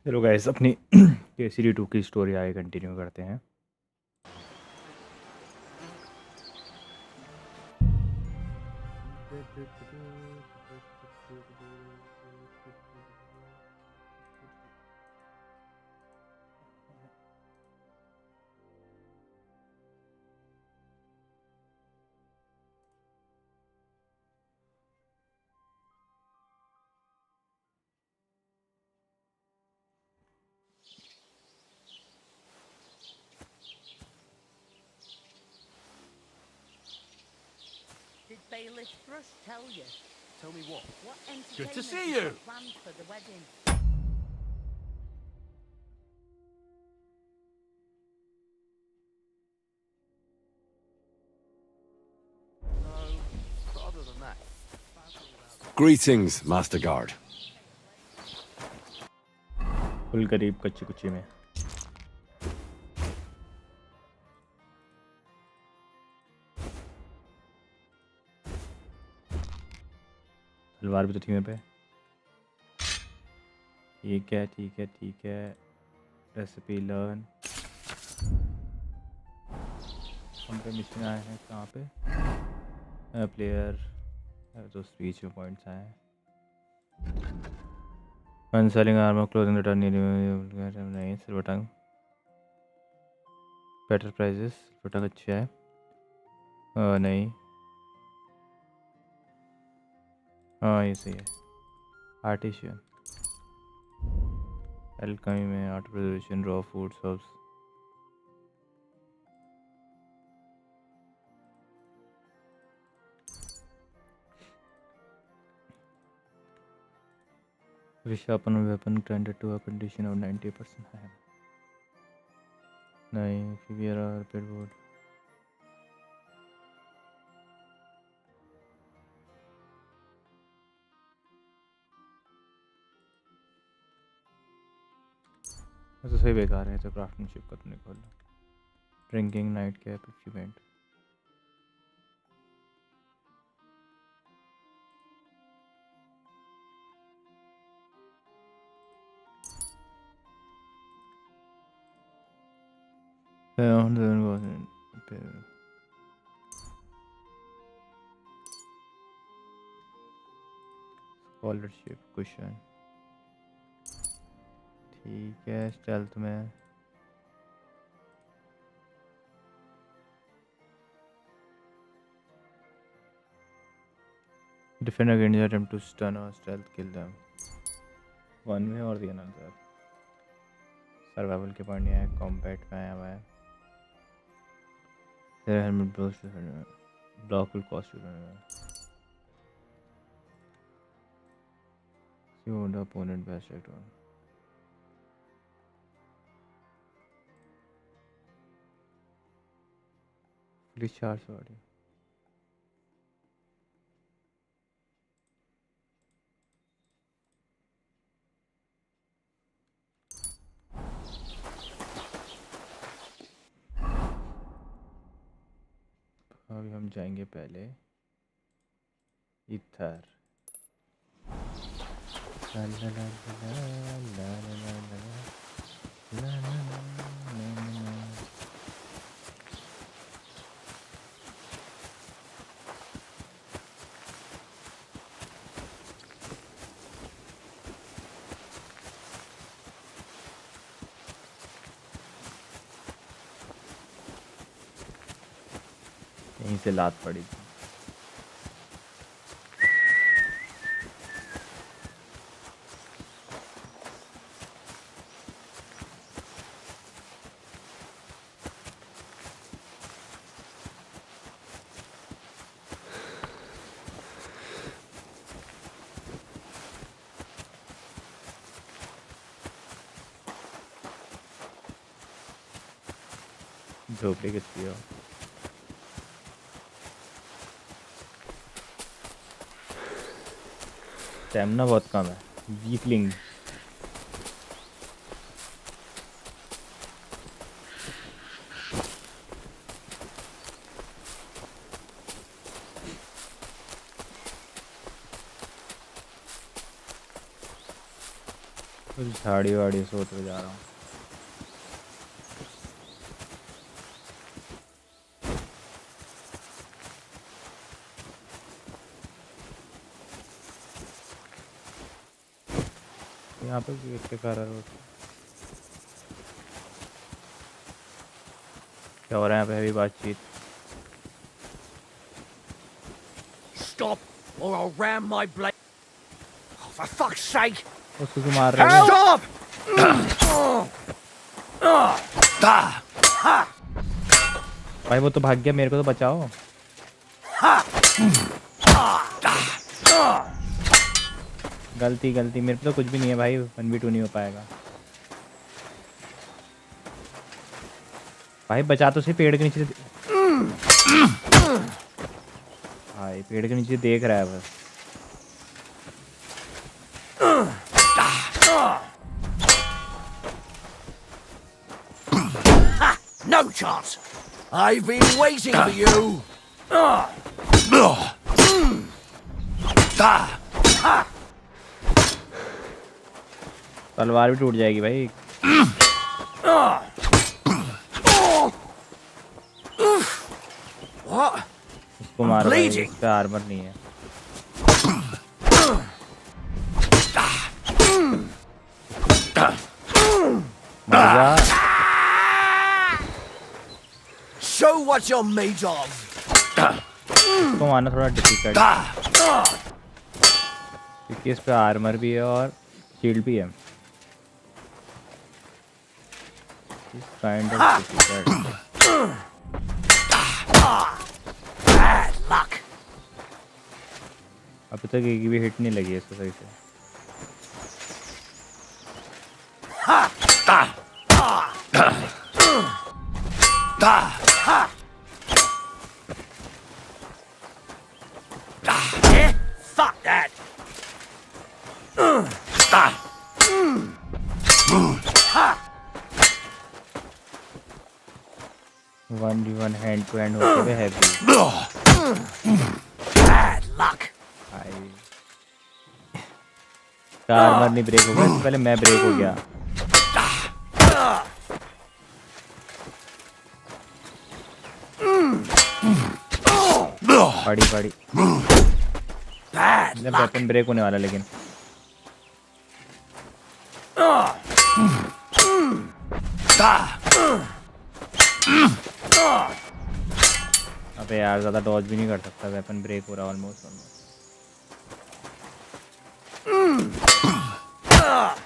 चलो गाइस अपनी केसरी 2 की स्टोरी आगे कंटिन्यू करते हैं। Did Bailiff Brush tell you? Tell me what? What Good to entertainment see is you. planned for the wedding? No, but other than that. Greetings, Master Guard. Full करीब कच्ची कुच्ची में। तलवार भी तो थी मेरे पे। ठीक है ठीक है ठीक है। Recipe learn. हम पे मिशन आए हैं कहाँ पे? प्लेयर तो स्पीच में पॉइंट्स आए हैं। When selling armor, clothing, return नहीं सिल्वर टंग बेटर प्राइजेस। सिल्वर टंग अच्छा है। नहीं हाँ ये सही है। आर्टिशियन एल्केमी में art preservation raw food subs. Resharpen weapon granted to a condition of 90% है। नहीं फिर रिपेयर बोर्ड। तो सही बेकार है। तो क्राफ्टमैनशिप का तुमने खोल लो। Drinking nightcap equipment. Scholarship question ठीक है। स्टेल्थ में defend against attempt to stun और स्टेल्थ किल देम। वन में और दिया ना सर। सर्वाइवल के पॉइंट नहीं है। कॉम्बैट में आया हुआ है। तेरा helmet block will cost you the opponent best act on fully charged body। अभी हम जाएंगे पहले इधर। ला ला ला ला ला ला ला ला ला ला। यहीं से लात पड़ी थी। झोपड़ी किसकी है? स्टैमिना बहुत कम है। वीकलिंग कुछ झाड़ी वाड़ी सोते जा रहा हूँ। यहाँ पे भी एक कार है। क्या हो रहा है यहाँ पे अभी बातचीत? Stop, or I'll ram my blade. Oh, for fuck's sake! उसको क्यों मार रहे हो? Stop! भाई वो तो भाग गया, मेरे को तो बचाओ। गलती मेरे पे तो कुछ भी नहीं है भाई, 1v2 नहीं हो पाएगा। भाई बचा तो सही, पेड़ के नीचे भाई पेड़ के नीचे देख रहा है बस। No chance! I've been waiting for you! तलवार भी टूट जाएगी भाई। What? उसको मारो भाई, bleeding. उसका आर्मर नहीं है। मर जा। Show what you're made of! उसको मारना थोड़ा डिफिकल्ट क्योंकि इस पे आर्मर भी है और शील्ड भी है। Kind of difficult. Bad luck! अभी तक एक भी हिट नहीं लगी है इसको सही से। Fuck that! 1v1 hand to hand होते हुए हैवी। Bad luck! भाई आर्मर नहीं ब्रेक हो गया, इससे पहले मैं ब्रेक हो गया। पड़ी Bad luck! वेपन ब्रेक होने वाला लेकिन। अबे यार ज़्यादा डॉज भी नहीं कर सकता, वेपन ब्रेक हो रहा almost.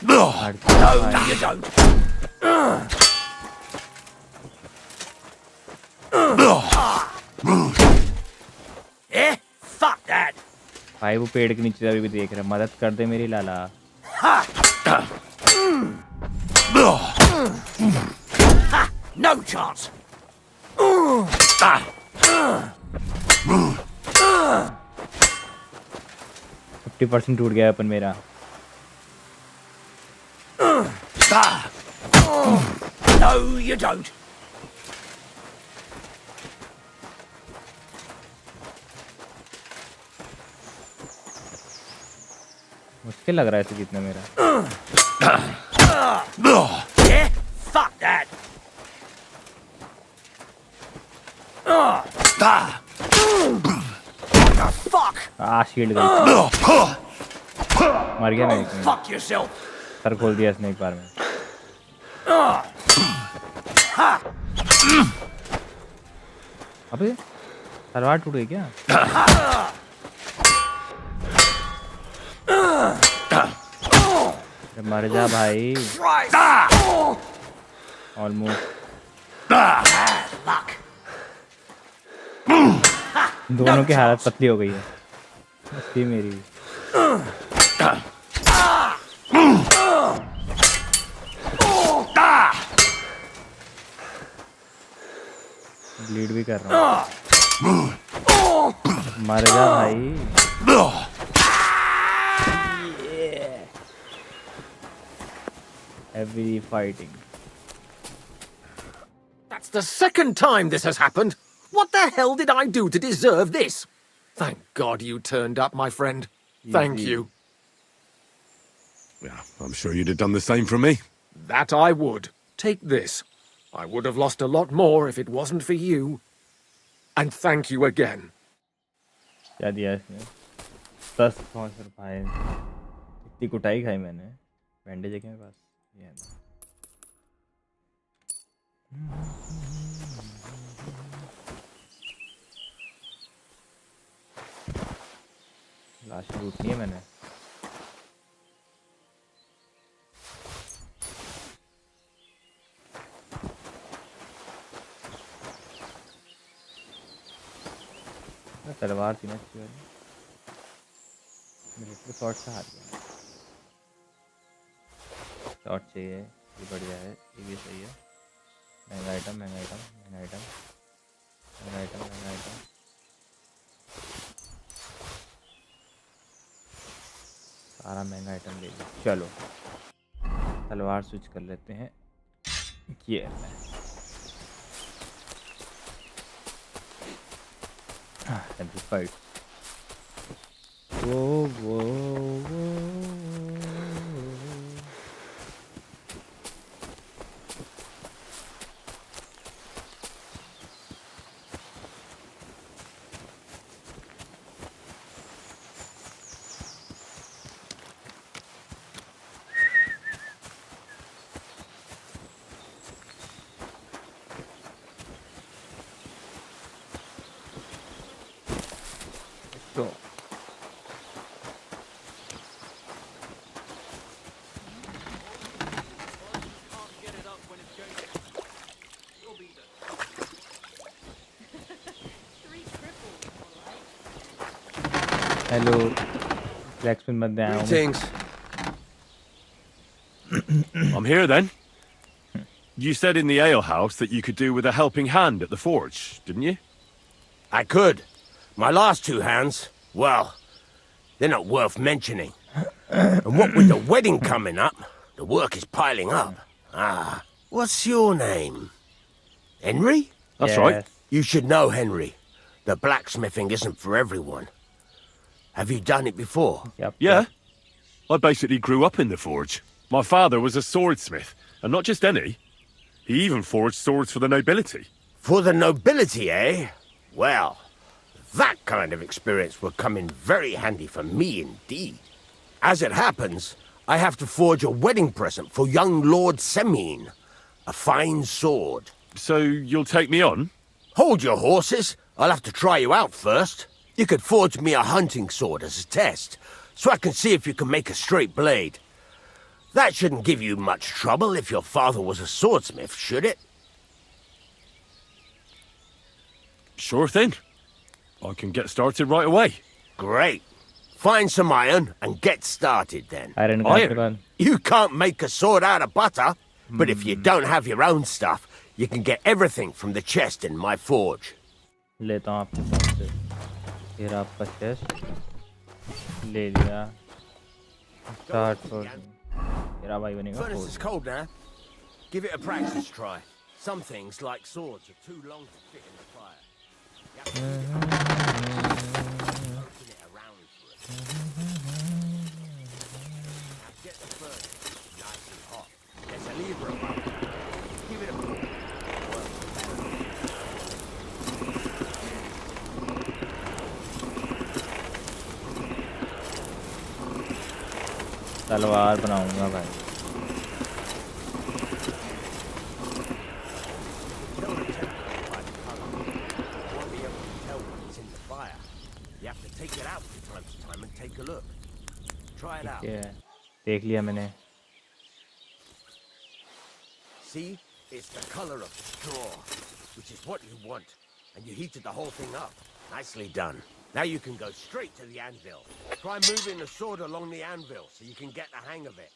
No, you don't! Eh? Fuck that! भाई वो पेड़ के नीचे अभी भी देख रहा है, मदद कर दे मेरी लाला। No chance! 50% टूट गया अपन मेरा। No, you don't! मुश्किल लग रहा है इसे जीतना मेरा। Yeah? Fuck that! What the fuck? Shield गई। मर गया मैं एक में। Fuck yourself! सर खोल दिया इसने एक बार में। अबे तलवार टूट गई क्या? मर जा भाई। ऑलमोस्ट दोनों की हालत पतली हो गई है, इसकी मेरी भी। ब्लीड भी कर रहा हूँ। मर जा भाई। Heavy fighting. That's the second time this has happened. What the hell did I do to deserve this? Thank God you turned up, my friend. Thank Easy. you. Yeah, I'm sure you'd have done the same for me. That I would. Take this. I would have lost a lot more if it wasn't for you. And thank you again. क्या दिया इसने? 10 sponsor भाई, इतनी कुटाई खाई मैंने। Bandage है क्या मेरे पास? ये है ना। लाश लूटनी है मैंने। तलवार थी ना इसकी वाली। मिलिट्री शॉट से हार गया। शॉट चाहिए, ये बढ़िया है, ये भी सही है। महंगा आइटम, महंगा आइटम, महंगा आइटम, महंगा आइटम, महंगा आइटम। सारा महंगा आइटम ले लिया। चलो तलवार स्विच कर लेते हैं। ये एम्पलीफाइड। वो तो हेलो ब्लैकस्मिथ मध्य आया हूँ। Greetings. I'm here then. You said in the alehouse that you could do with a helping hand at the forge, didn't you? I could. My last two hands, well, they're not worth mentioning. And what with the wedding coming up, the work is piling up. Ah, what's your name? Henry? That's Yes. right. You should know, Henry. The blacksmithing isn't for everyone. Have you done it before? Yep, Yeah. yep. I basically grew up in the forge. My father was a swordsmith, and not just any. He even forged swords for the nobility. For the nobility, eh? Well, that kind of experience will come in very handy for me indeed. As it happens, I have to forge a wedding present for young Lord Semine. A fine sword. So you'll take me on? Hold your horses. I'll have to try you out first. You could forge me a hunting sword as a test, so I can see if you can make a straight blade. That shouldn't give you much trouble if your father was a swordsmith, should it? Sure thing. I can get started right away. Great. Find some iron and get started then. Iron का Iron? आपके पास? You can't make a sword out of butter, but if you don't have your own stuff, you can get everything from the chest in my forge. लेता हूँ आपके पास से। फिर आपका chest ले लिया। स्टार्ट फॉर मेरा भाई बनेगा Furnace is फौज। cold now. Give it a practice try. Some things, like swords, are too long to fit in the fire. You have to open it around for it. Now get the furnace nice and hot. There's a lever above it. Give it a pull. तलवार बनाऊंगा भाई। Tell the temperature by the colour. You won't be able to tell when it's in the fire. You have to take it out from time to time and take a look. Try it out. ठीक है, देख लिया मैंने। See? It's the color of straw, which is what you want. And you heated the whole thing up. Nicely done. Now you can go straight to the anvil. Try moving the sword along the anvil so you can get the hang of it.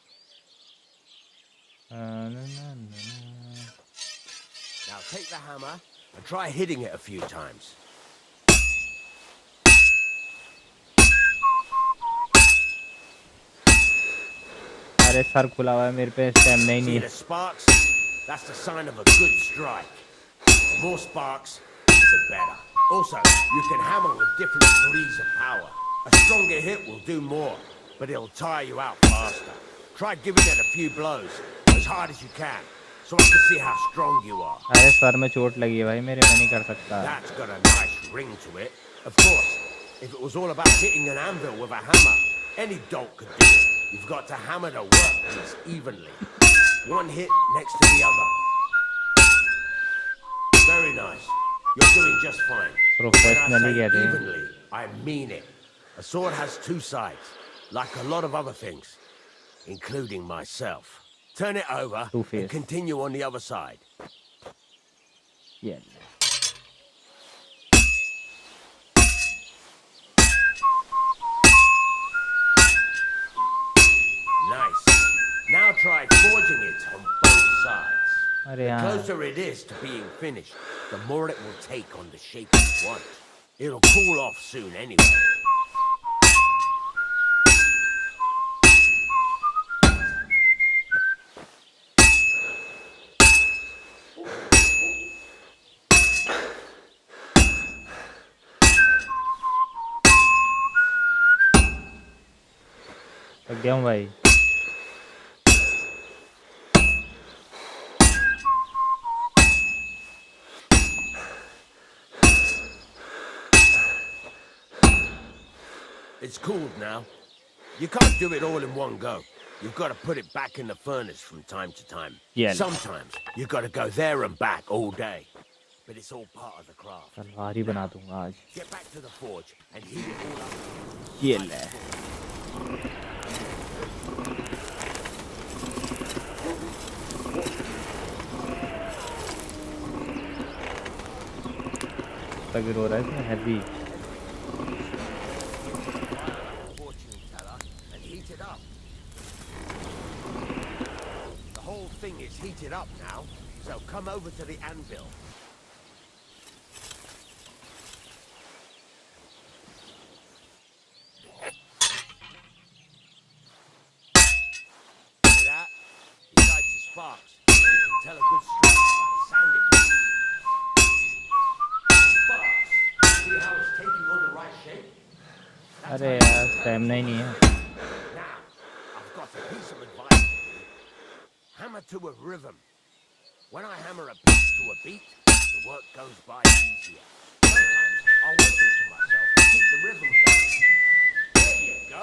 Now take the hammer and try hitting it a few times. अरे sir खुला हुआ है मेरे पे, stamina ही See नहीं the है। sparks? That's the sign of a good strike. The more sparks, the better. Also, you can hammer with different degrees of power. A stronger hit will do more, but it'll tire you out faster. Try giving it a few blows, as hard as you can, so I can see how strong you are. अरे sir में चोट लगी है भाई मेरे, मैं नहीं कर सकता. That's got a nice ring to it. Of course, if it was all about hitting an anvil with a hammer, any dolt could do it. You've got to hammer the workpiece evenly. One hit next to the other. Very nice. You're doing just fine. Professionally When I कहते say हैं. evenly, I mean it. A sword has two sides, like a lot of other things, including myself. Turn it over and Two-faced. continue on the other side. Yeah. Nice. Now try forging it on both sides. अरे The यार. closer it is to being finished, the more it will take on the shape you want. It'll cool off soon anyway. थक गया हूँ भाई. It's cooled now. You can't do it all in one go. You've got to put it back in the furnace from time to time. Yeah. Sometimes you've got to go there and back all day. But it's all part of the craft. तलवार ही बना दूंगा आज. Get back to the forge and heat it all up. ये ले. तगड़ हो रहा है इसमें heavy. Fortune teller and heat it up. The whole thing is heated up now, so come over to the anvil. See that? Besides the sparks, you can tell a good strike by the sound it makes. Sparks. See how it's taking on the right shape? अरे यार stamina ही नहीं है. Now, I've got a piece of advice for you. Hammer to a rhythm. When I hammer a piece to a beat, the work goes by easier. Sometimes I'll whistle to myself to keep the rhythm going. There you go.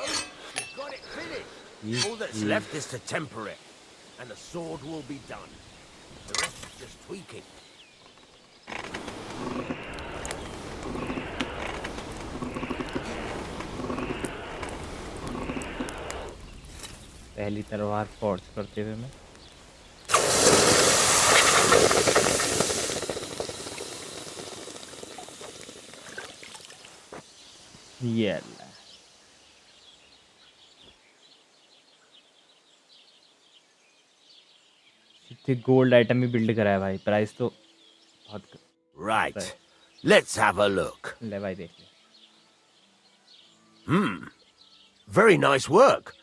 You've got it finished. All that's left is to temper it, and the sword will be done. The rest is just tweaking. पहली तलवार force करते हुए मैं. ये ले. इतने gold item भी build करा है भाई. प्राइस तो बहुत. Right. Let's have a look. ले भाई देख ले. Very nice work.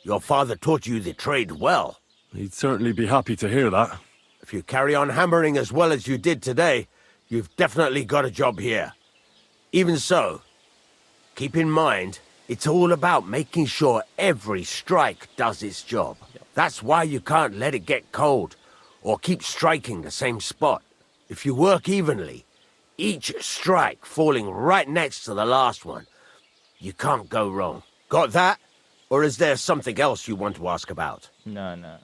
Your father taught you the trade well. He'd certainly be happy to hear that. If you carry on hammering as well as you did today, you've definitely got a job here. Even so, keep in mind, it's all about making sure every strike does its job. That's why you can't let it get cold, or keep striking the same spot. If you work evenly, each strike falling right next to the last one, you can't go wrong. Got that? Or is there something else you want to ask about? No, no.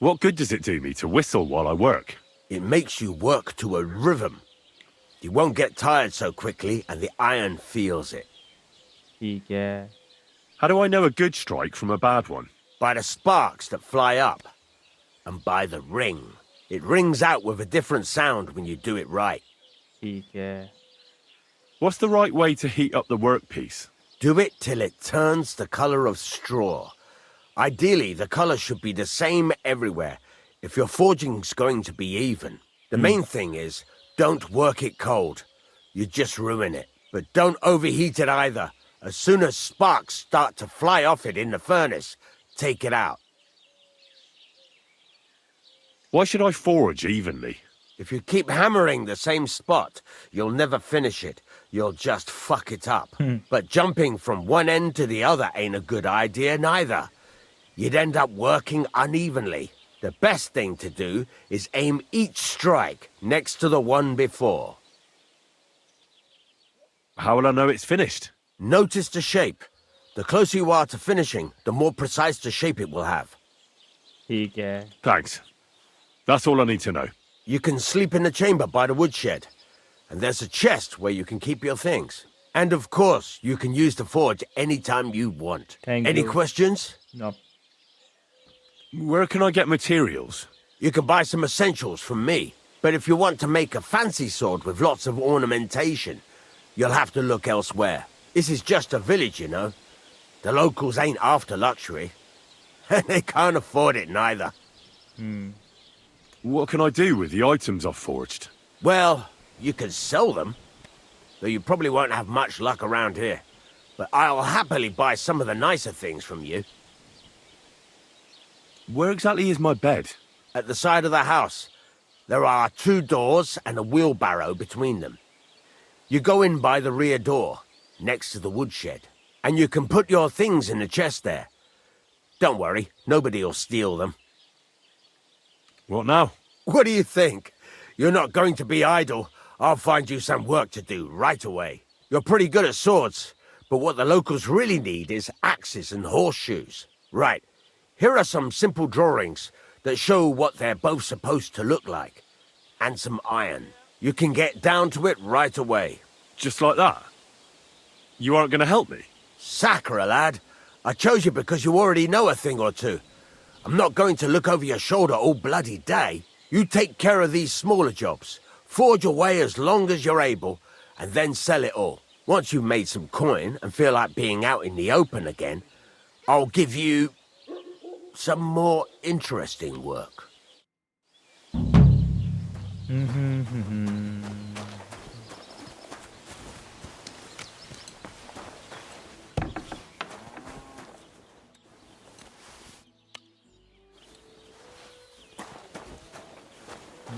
What good does it do me to whistle while I work? It makes you work to a rhythm. You won't get tired so quickly, and the iron feels it. ठीक है. How do I know a good strike from a bad one? By the sparks that fly up, and by the ring. It rings out with a different sound when you do it right. ठीक है. What's the right way to heat up the workpiece? Do it till it turns the color of straw. Ideally, the color should be the same everywhere if your forging's going to be even. The main thing is, don't work it cold. You just ruin it. But don't overheat it either. As soon as sparks start to fly off it in the furnace, take it out. Why should I forge evenly? If you keep hammering the same spot, you'll never finish it. You'll just fuck it up. But jumping from one end to the other ain't a good idea neither. You'd end up working unevenly. The best thing to do is aim each strike next to the one before. How will I know it's finished? Notice the shape. The closer you are to finishing, the more precise the shape it will have. ठीक है. Thanks. That's all I need to know. You can sleep in the chamber by the woodshed. And there's a chest where you can keep your things. And of course, you can use the forge anytime you want. Any questions? No. Where can I get materials? You can buy some essentials from me. But if you want to make a fancy sword with lots of ornamentation, you'll have to look elsewhere. This is just a village, you know. The locals ain't after luxury. And they can't afford it neither. What can I do with the items I've forged? Well, you can sell them. Though you probably won't have much luck around here. But I'll happily buy some of the nicer things from you. Where exactly is my bed? At the side of the house, there are 2 doors and a wheelbarrow between them. You go in by the rear door, next to the woodshed, and you can put your things in the chest there. Don't worry, nobody'll steal them. What now? What do you think? You're not going to be idle. I'll find you some work to do right away. You're pretty good at swords, but what the locals really need is axes and horseshoes. Right, here are some simple drawings that show what they're both supposed to look like. And some iron. You can get down to it right away. Just like that? You aren't going to help me? Sacre, lad. I chose you because you already know a thing or two. I'm not going to look over your shoulder all bloody day. You take care of these smaller jobs. Forge away as long as you're able, and then sell it all. Once you've made some coin and feel like being out in the open again, I'll give you some more interesting work.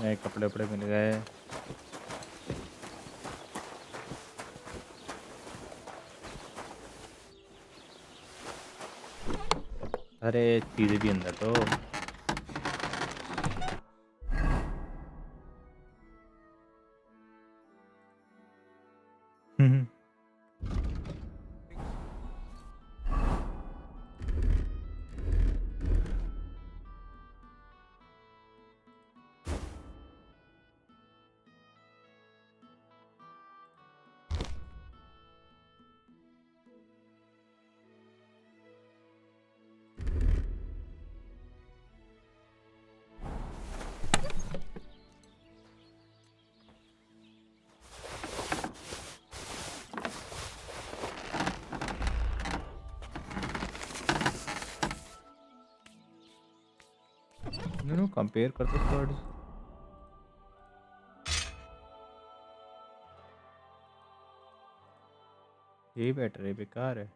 नए कपड़े वपड़े मिल गए. अरे चीजें भी अंदर तो. दोनों compare करते स्वर्ड्स. ये बेटर है, बेकार है.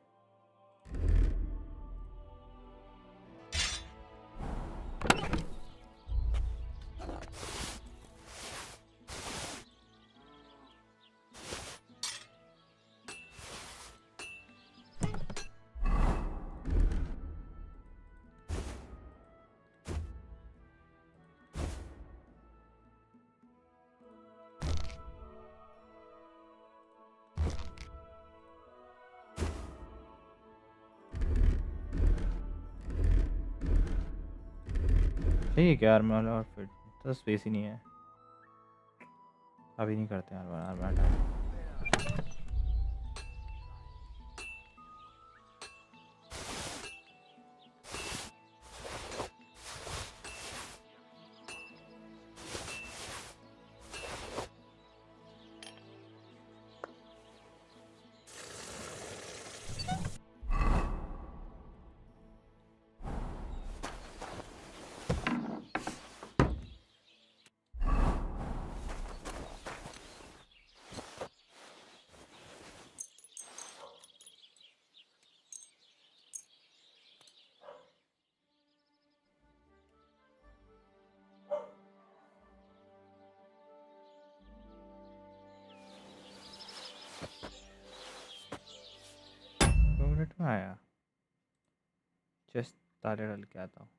ठीक है यार, मैं और फिर तो स्पेस ही नहीं है. अभी नहीं करते यार. मिनट में आया। चेस्ट ताले डाल के आता हूँ।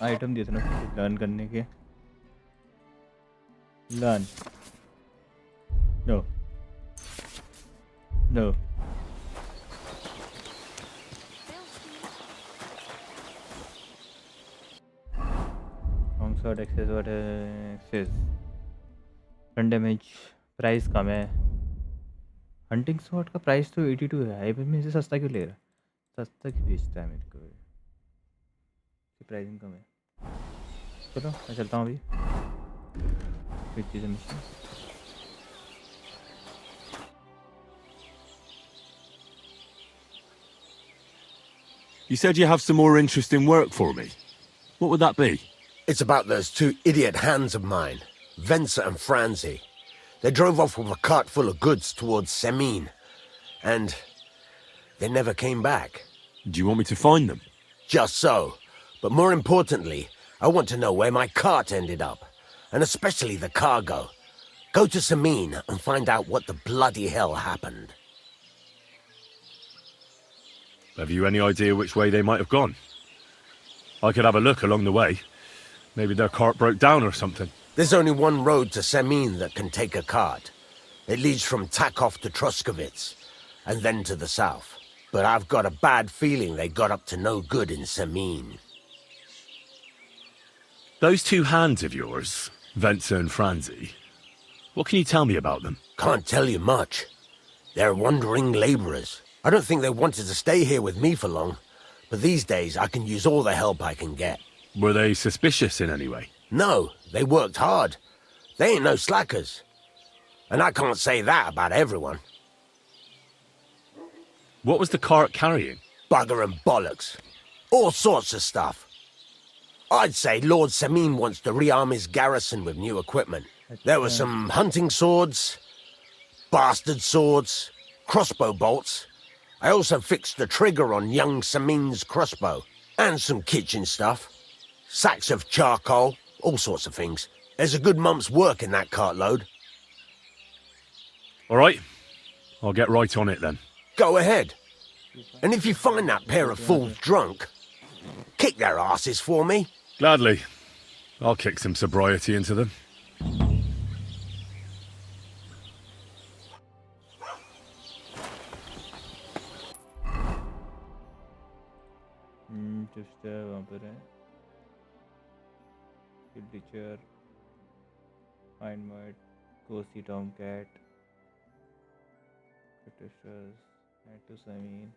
आइटम दिए थे ना लर्न करने के। Learn no no shot access और एक्सेस फ्रंट डैमेज प्राइस कम है। हंटिंग शॉट का प्राइस तो 82 है। आई में इसे सस्ता क्यों ले रहा है? सस्ता क्यों बेचता है मेरे को? प्राइसिंग कम है। चलो मैं चलता हूँ अभी। Mission You said you have some more interesting work for me. What would that be? It's about those two idiot hands of mine, Venser and Franzi. They drove off with a cart full of goods towards Semin, and they never came back. Do you want me to find them? Just so. But more importantly, I want to know where my cart ended up, and especially the cargo. Go to Semin and find out what the bloody hell happened. Have you any idea which way they might have gone? I could have a look along the way. Maybe their cart broke down or something. There's only one road to Semin that can take a cart. It leads from Takov to Troskovitz, and then to the south. But I've got a bad feeling they got up to no good in Semin. Those two hands of yours, Venser and Franzi, what can you tell me about them? Can't tell you much. They're wandering laborers. I don't think they wanted to stay here with me for long, but these days I can use all the help I can get. Were they suspicious in any way? No, they worked hard. They ain't no slackers. And I can't say that about everyone. What was the cart carrying? Bugger and bollocks. All sorts of stuff. I'd say Lord Semin wants to rearm his garrison with new equipment. There were some hunting swords, bastard swords, crossbow bolts. I also fixed the trigger on young Semin's crossbow. And some kitchen stuff. Sacks of charcoal, all sorts of things. There's a good month's work in that cartload. All right. I'll get right on it then. Go ahead. And if you find that pair of fools drunk, kick their asses for me. Gladly. I'll kick some sobriety into them. just वहाँ पर है signature find my go see Tomcat catastrophes add to Semin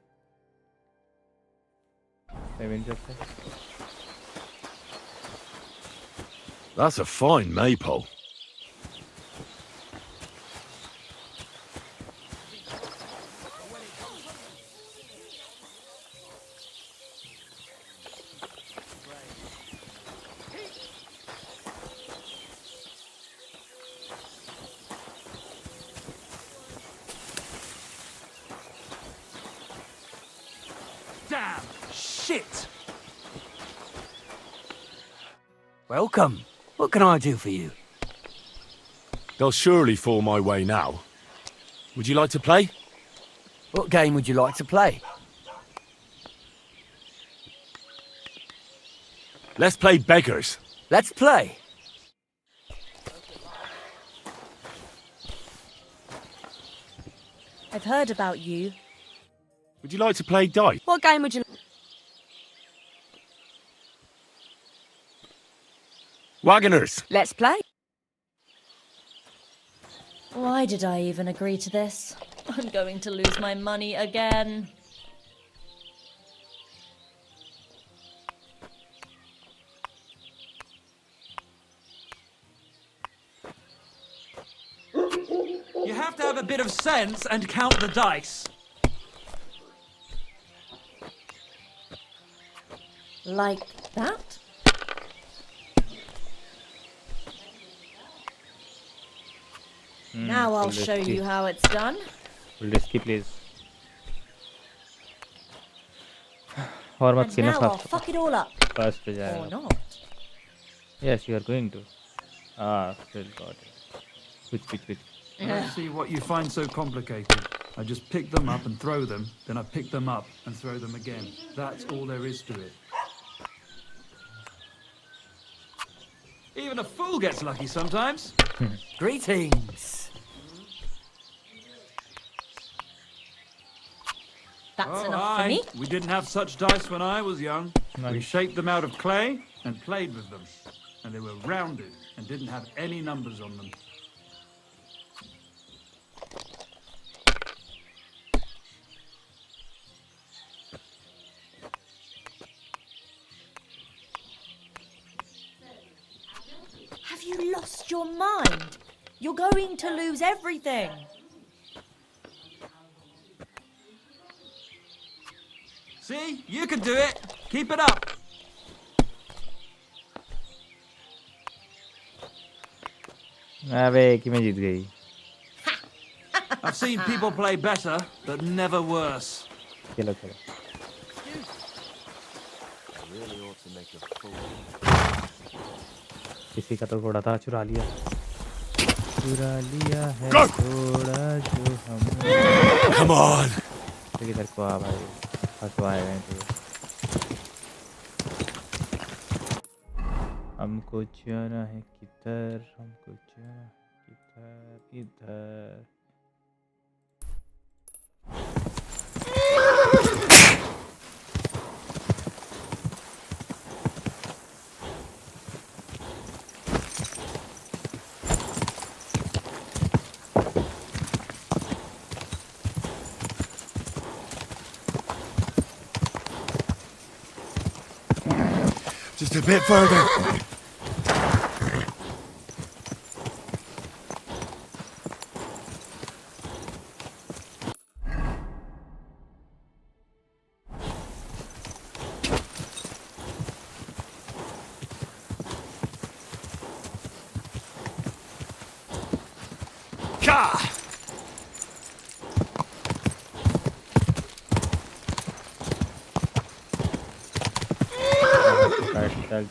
just है That's a fine maypole. Damn! Shit! Welcome. What can I do for you? They'll surely fall my way now. Would you like to play? What game would you like to play? Let's play beggars. Let's play. I've heard about you. Would you like to play dice? What game would you... Wagoners! Let's play. Why did I even agree to this? I'm going to lose my money again. You have to have a bit of sense and count the dice. Like that? Now I'll show you how it's done. Risky please. और मत And सीना now I'll साफ fuck it all up. First पे Or जाएगा. not. Yes, you are going to. Still got it. Which. I don't see what you find so complicated. I just pick them up and throw them, then I pick them up and throw them again. That's all there is to it. Even a fool gets lucky sometimes. Greetings. That's Oh, enough for me. We didn't have such dice when I was young. We Nice. shaped them out of clay and played with them. And they were rounded and didn't have any numbers on them. Have you lost your mind? You're going to lose everything. See? You can do it. Keep it up. अबे एक ही में जीत गई. I've seen people play better, but never worse. चलो. किसी का तो घोड़ा था, चुरा लिया है घोड़ा जो हमने. Come on! इधर को आ भाई, फंसवाए गए थे. हमको जाना है किधर, हमको जाना है किधर, इधर. Just a bit further.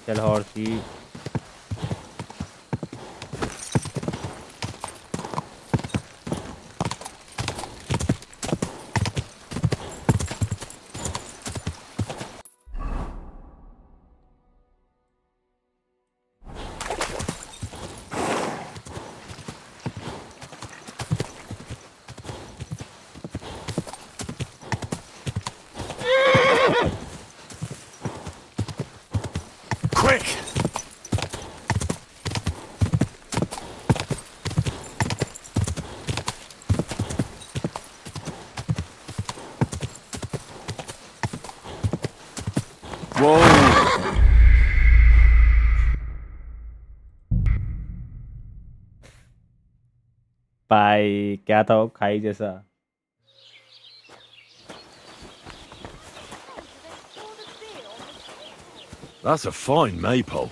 चल हॉर्सी. Quick! भाई क्या था वो खाई जैसा. That's a fine maypole.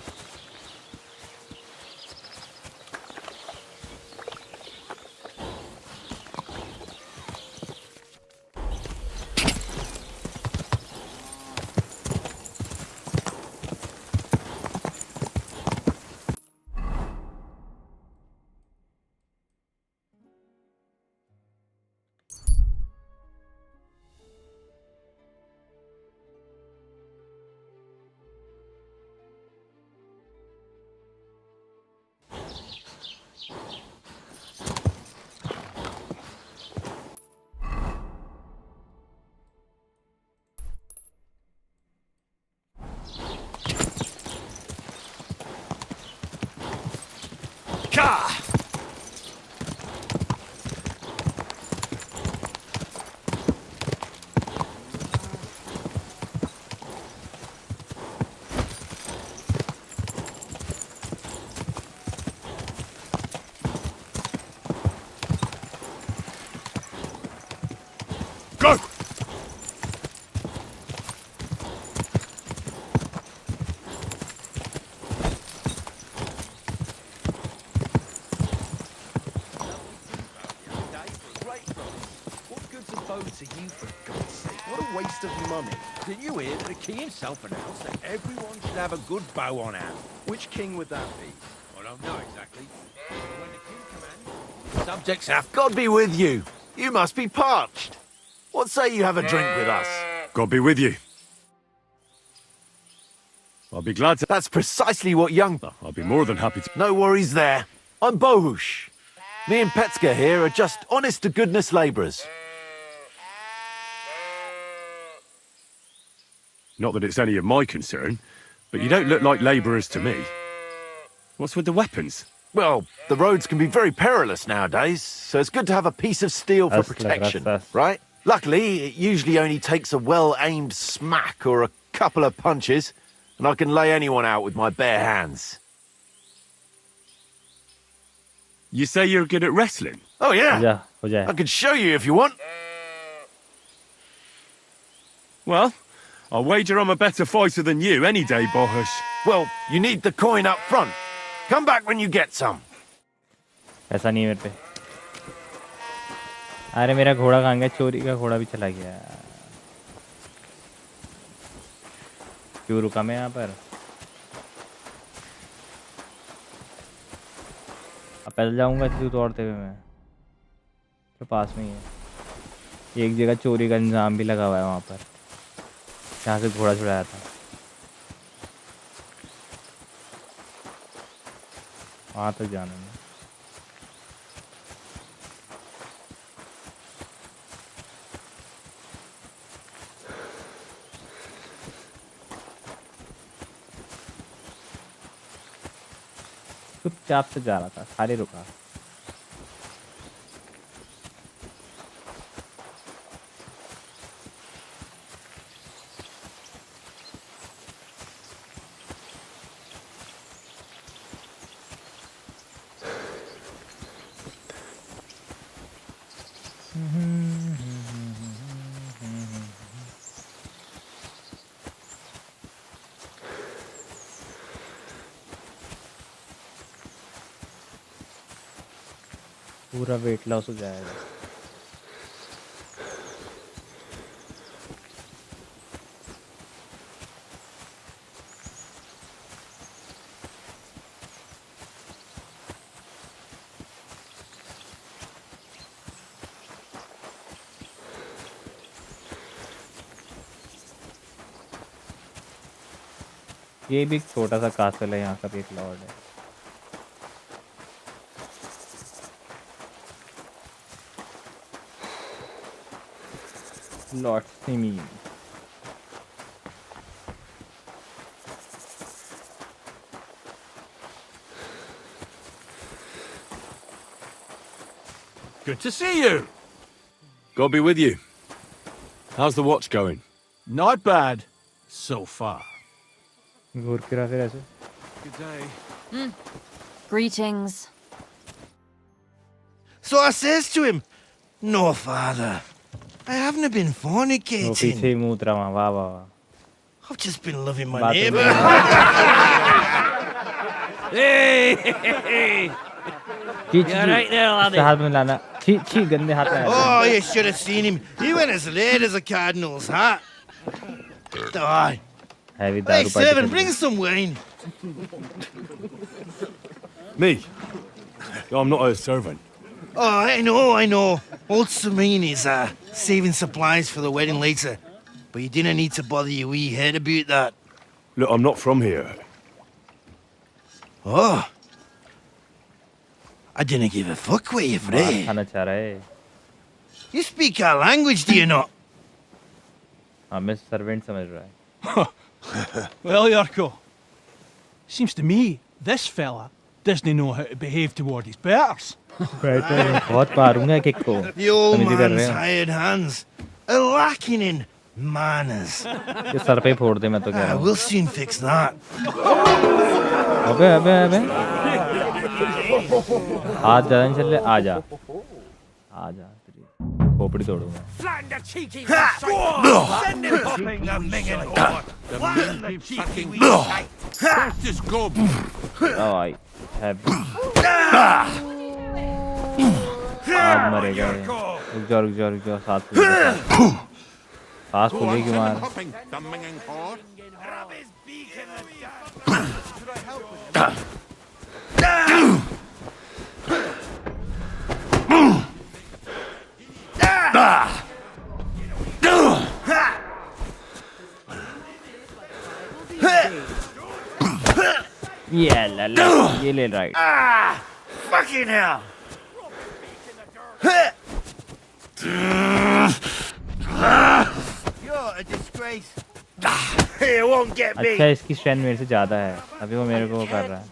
Go! What good's a bow to you, for God's sake? What a waste of money. Did you hear that the king himself announced that everyone should have a good bow on hand? Which king would that be? I don't know exactly. But when the king commands, subjects have... God be with you. You must be parched. What say you have a drink with us? God be with you. I'll be glad to... That's precisely what young... I'll be more than happy to... No worries there. I'm Bohush. Me and Petska here are just honest-to-goodness labourers. Not that it's any of my concern, but you don't look like labourers to me. What's with the weapons? Well, the roads can be very perilous nowadays, so it's good to have a piece of steel for protection, right? Luckily, it usually only takes a well-aimed smack or a couple of punches, and I can lay anyone out with my bare hands. You say you're good at wrestling? Oh, yeah. हो जाए. I can show you if you want. Well, I'll wager I'm a better fighter than you any day, Bohush. Well, you need the coin up front. Come back when you get some. ऐसा नहीं है मेरे पे. अरे मेरा घोड़ा कहाँ गया? चोरी का घोड़ा भी चला गया. क्यों रुका मैं यहाँ पर? अब पैदल जाऊँगा इतनी दौड़ते हुए मैं. तो पास में ही है. एक जगह चोरी का इंतजाम भी लगा हुआ है वहाँ पर. जहाँ से घोड़ा छुड़ाया था. वहाँ तक जाना है. चुपचाप से जा रहा था. खाली रुका. पूरा वेट लॉस हो जाएगा. ये भी एक छोटा सा कासल है. यहाँ का भी एक लॉर्ड है. Lord Simi. Good to see you. God be with you. How's the watch going? Not bad, so far. घूर के रहा फिर ऐसे. Good day. Greetings. So I says to him, "No, father, I haven't been वो fornicating. पीछे ही मुँह रहा वाह वाह वाह I've just been loving my बातें neighbour." Hey! ची You're right there, laddie. हाथ में लाना छी छी गंदे हाथ में Oh, you should have seen him. He went as late as a cardinal's hat. Aye. Heavy Hey, दारू servant, party bring some wine. Me? I'm not a servant. Oh, I know. Old Samin is saving supplies for the wedding later. But you didn't need to bother your wee head about that. Look, I'm not from here. Oh. I didn't give a fuck where you're मार from. खाना चाह रहा है You speak our language, do you not? हमें servant समझ रहा है Well, Yurko, seems to me this fella doesn't know how to behave toward his betters. बहुत मारूंगा किक को The old तमीज़ी कर man's रहे हो hired hands are lacking in manners. ये सर पे ही फोड़ दे मैं तो कह रहा हूँ We'll soon fix that. अबे अबे अबे हाथ ज़्यादा नहीं चल रहे आजा आजा तेरी खोपड़ी तोड़ूंगा Flatten the cheeky Send him popping the minging Just go. ओ भाई हैप्पी आप मरेगा ये रुक जा साथ फूलेगी मार ये ले right Fucking hell! You're a disgrace. You won't get me. अच्छा इसकी स्ट्रेंथ मेरे से ज्यादा है अभी वो मेरे को वो कर रहा है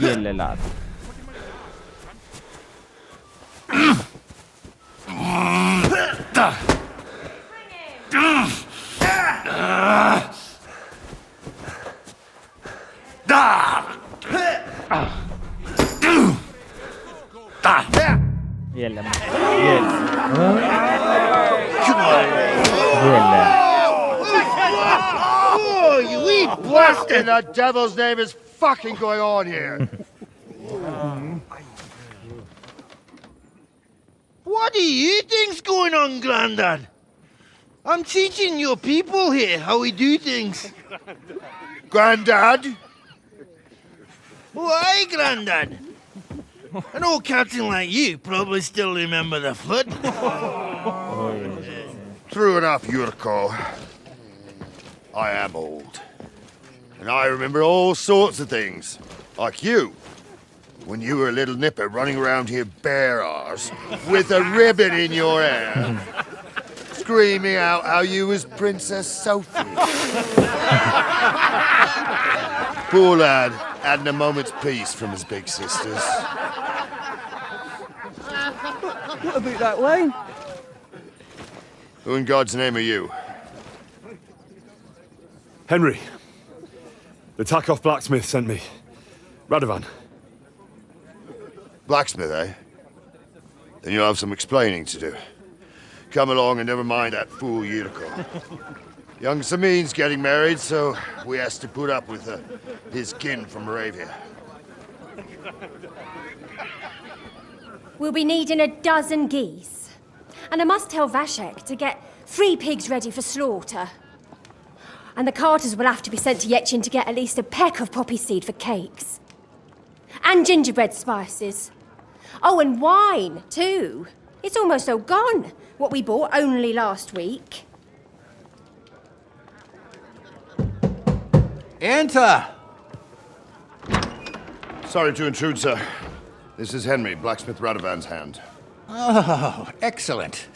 ये ले ला ये ले ये ले Oh, you wee bastard! In the devil's name is fucking going on here? What do you think's going on, Grandad? I'm teaching your people here how we do things. Grandad? Why, Grandad? An old captain like you probably still remember the flood. True enough, Yurko. I am old. And I remember all sorts of things. Like you. When you were a little nipper running around here bare arse with a ribbon in your hair. Screaming out how you was Princess Sophie. Poor lad hadn't a moment's peace from his big sisters. What about that wine? Who in God's name are you? Henry. The Takoff blacksmith sent me. Radovan. Blacksmith, eh? Then you'll have some explaining to do. Come along and never mind that fool Yurko. Young Samin's getting married, so we has to put up with his kin from Moravia. We'll be needing a dozen geese. And I must tell Vashek to get 3 pigs ready for slaughter. And the carters will have to be sent to Yetchin to get at least a peck of poppy seed for cakes. And gingerbread spices. Oh, and wine, too. It's almost all gone, what we bought only last week. Enter! Sorry to intrude, sir. This is Henry, blacksmith Radovan's hand. Oh, excellent.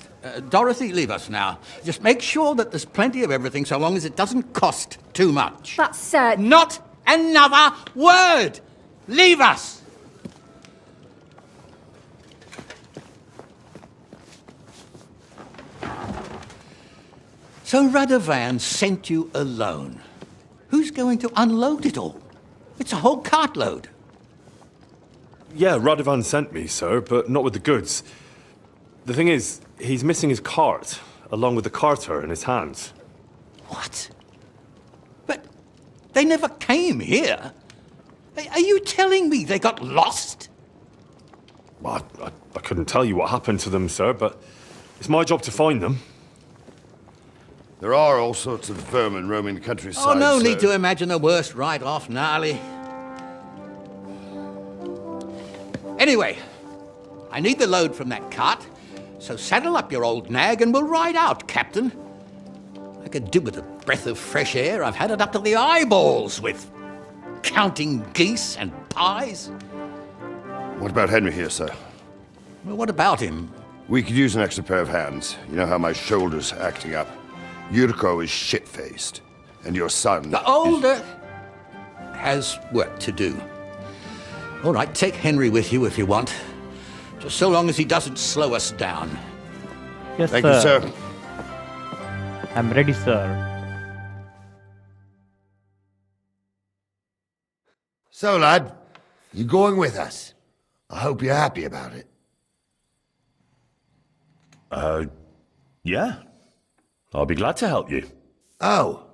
Dorothy, leave us now. Just make sure that there's plenty of everything so long as it doesn't cost too much. But, sir... Not another word! Leave us! So Radovan sent you alone. Who's going to unload it all? It's a whole cartload. Yeah, Radovan sent me, sir, but not with the goods. The thing is, he's missing his cart, along with the carter in his hands. What? But they never came here. Are you telling me they got lost? Well, I couldn't tell you what happened to them, sir, but it's my job to find them. There are all sorts of vermin roaming the countryside. Oh, no need to imagine the worst right off, Gnarly. Anyway, I need the load from that cart, so saddle up your old nag and we'll ride out, Captain. I could do with a breath of fresh air. I've had it up to the eyeballs with counting geese and pies. What about Henry here, sir? Well, what about him? We could use an extra pair of hands. You know how my shoulder's acting up. Yurko is shit-faced, and your son... The older has work to do. All right, take Henry with you if you want. Just so long as he doesn't slow us down. Yes, Thank you, sir. I'm ready, sir. So, lad, you going with us? I hope you're happy about it. Yeah. I'll be glad to help you. Oh,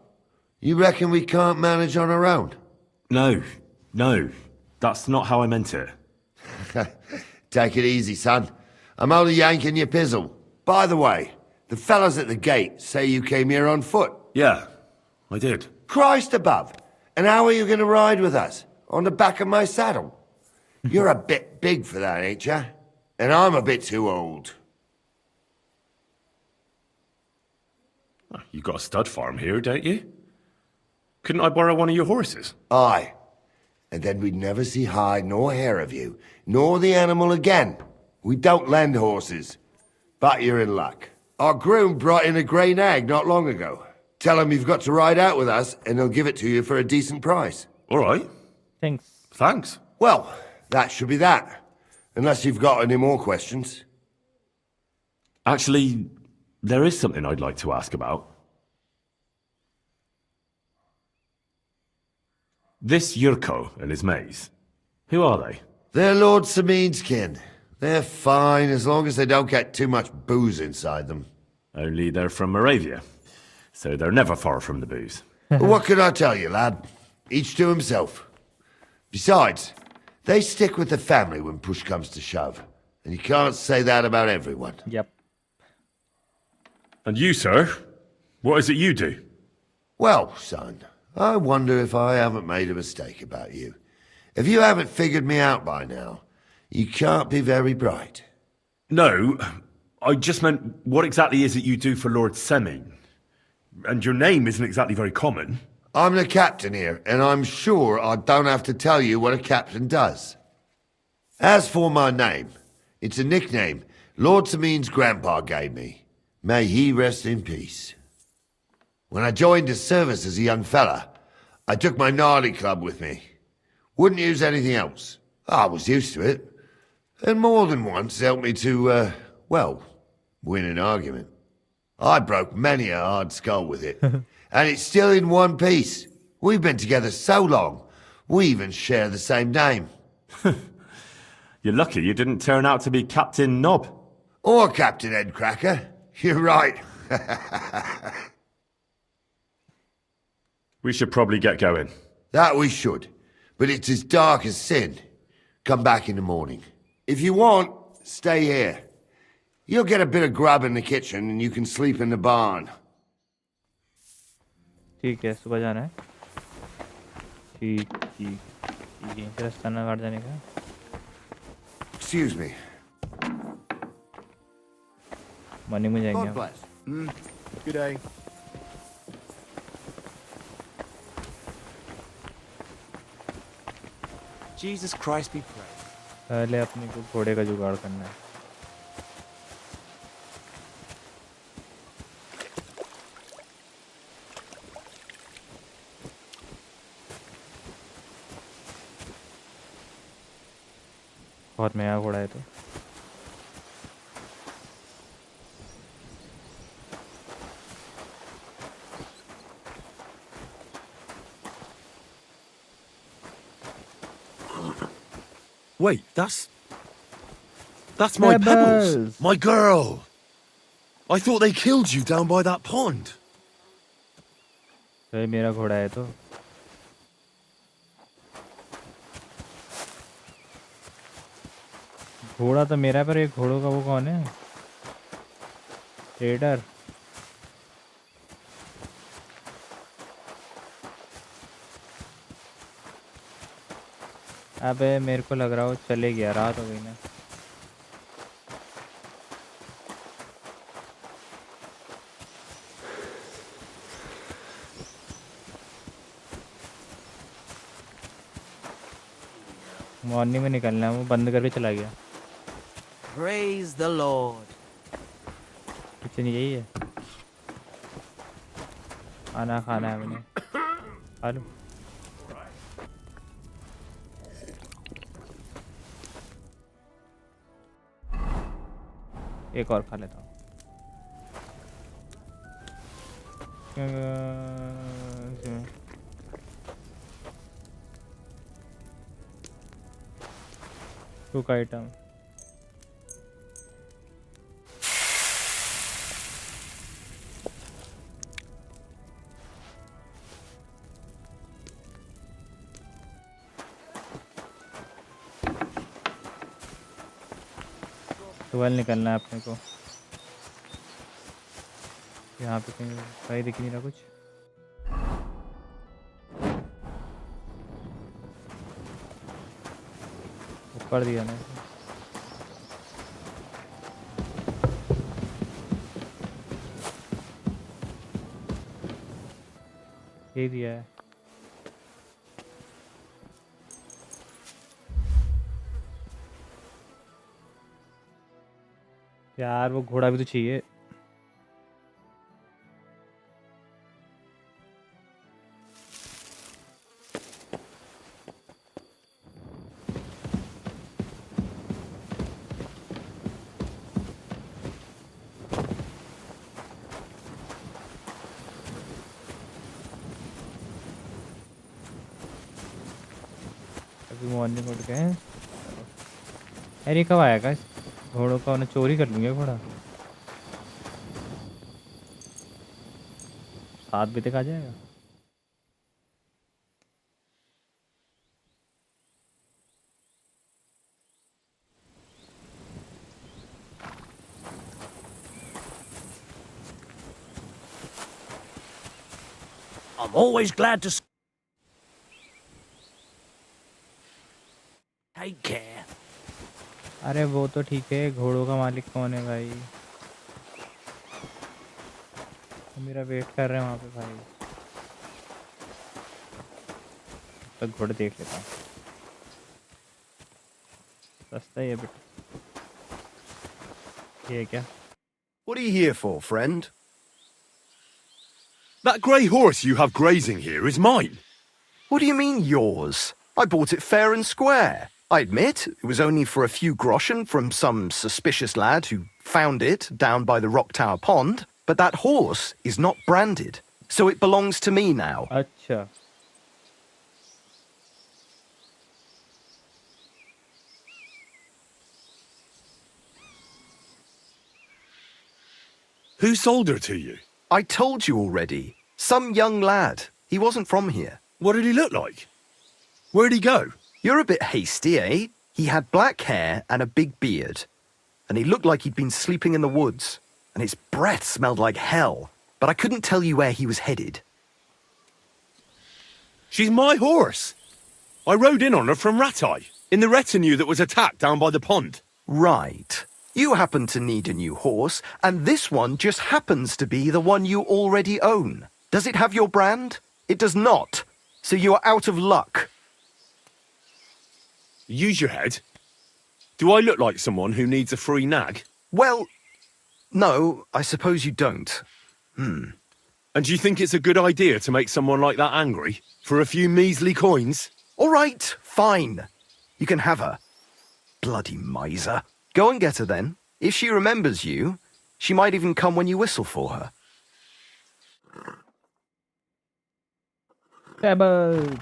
you reckon we can't manage on our own? No. That's not how I meant it. Take it easy, son. I'm only yanking your pizzle. By the way, the fellas at the gate say you came here on foot. Yeah, I did. Christ above! And how are you going to ride with us? On the back of my saddle? You're a bit big for that, ain't ya? And I'm a bit too old. You got a stud farm here, don't you? Couldn't I borrow one of your horses? Aye. And then we'd never see hide nor hair of you, nor the animal again. We don't lend horses. But you're in luck. Our groom brought in a grey nag not long ago. Tell him you've got to ride out with us, and he'll give it to you for a decent price. All right. Thanks. Well, that should be that. Unless you've got any more questions. Actually, there is something I'd like to ask about. This Yurko and his mates, who are they? They're Lord Samin's kin. They're fine as long as they don't get too much booze inside them. Only they're from Moravia, so they're never far from the booze. What can I tell you, lad? Each to himself. Besides, they stick with the family when push comes to shove. And you can't say that about everyone. Yep. And you, sir? What is it you do? Well, son, I wonder if I haven't made a mistake about you. If you haven't figured me out by now, you can't be very bright. No, I just meant, what exactly is it you do for Lord Semin? And your name isn't exactly very common. I'm the captain here, and I'm sure I don't have to tell you what a captain does. As for my name, it's a nickname Lord Samin's grandpa gave me. May he rest in peace. When I joined his service as a young fella, I took my gnarly club with me. Wouldn't use anything else. I was used to it. And more than once helped me to, win an argument. I broke many a hard skull with it. And it's still in one piece. We've been together so long, we even share the same name. You're lucky you didn't turn out to be Captain Knob. Or Captain Headcracker. You're right. We should probably get going. That we should. But it's as dark as sin. Come back in the morning. If you want, stay here. You'll get a bit of grub in the kitchen and you can sleep in the barn. ठीक है, सुबह जाना है. ठीक यहीं से रास्ता ना काट जाने का. Excuse me. मॉर्निंग में जाएंगे हम. Good day. Jesus Christ be praised. पहले अपने को घोड़े का जुगाड़ करना है. बहुत महंगा घोड़ा है तो. Wait, that's my Pebbles, my girl. I thought they killed you down by that pond. तो ये मेरा घोड़ा है तो घोड़ा तो मेरा है, पर ये घोड़ों का वो कौन है? ट्रेडर। अबे मेरे को लग रहा हो चले गया, रात हो गई ना। मॉर्निंग में निकलना है, वो बंद करके चला गया। Praise the Lord. किचन यही है, खाना खाना है मैंने, खा लूं। एक और खा लेता हूँ। कुक आइटम ट्वेल्व निकलना है अपने को। यहाँ पे कहीं कहीं दिख नहीं रहा कुछ। कर दिया ना, ये दिया है। यार वो घोड़ा भी तो चाहिए। मॉर्निंग उठ गए। अरे कब आएगा? घोड़ों का उन्हें चोरी कर लूँगा घोड़ा। 7 बजे तक आ जाएगा। I'm always glad to take care. अरे वो तो ठीक है, घोड़ों का मालिक कौन है भाई? मेरा वेट कर रहे हैं वहाँ पे भाई। तक घोड़े देख लेता हूँ, सस्ता ही है बेटा। ये क्या? What are you here for, friend? That grey horse you have grazing here is mine. What do you mean, yours? I bought it fair and square. I admit, it was only for a few groschen from some suspicious lad who found it down by the Rock Tower Pond, but that horse is not branded, so it belongs to me now. अच्छा। Who sold her to you? I told you already. Some young lad. He wasn't from here. What did he look like? Where'd he go? You're a bit hasty, eh? He had black hair and a big beard. And he looked like he'd been sleeping in the woods. And his breath smelled like hell. But I couldn't tell you where he was headed. She's my horse. I rode in on her from Ratai, in the retinue that was attacked down by the pond. Right. You happen to need a new horse, and this one just happens to be the one you already own. Does it have your brand? It does not. So you are out of luck. Use your head. Do I look like someone who needs a free nag? Well, no, I suppose you don't. And do you think it's a good idea to make someone like that angry for a few measly coins? All right, fine. You can have her. Bloody miser. Go and get her then. If she remembers you, she might even come when you whistle for her. Pebbles.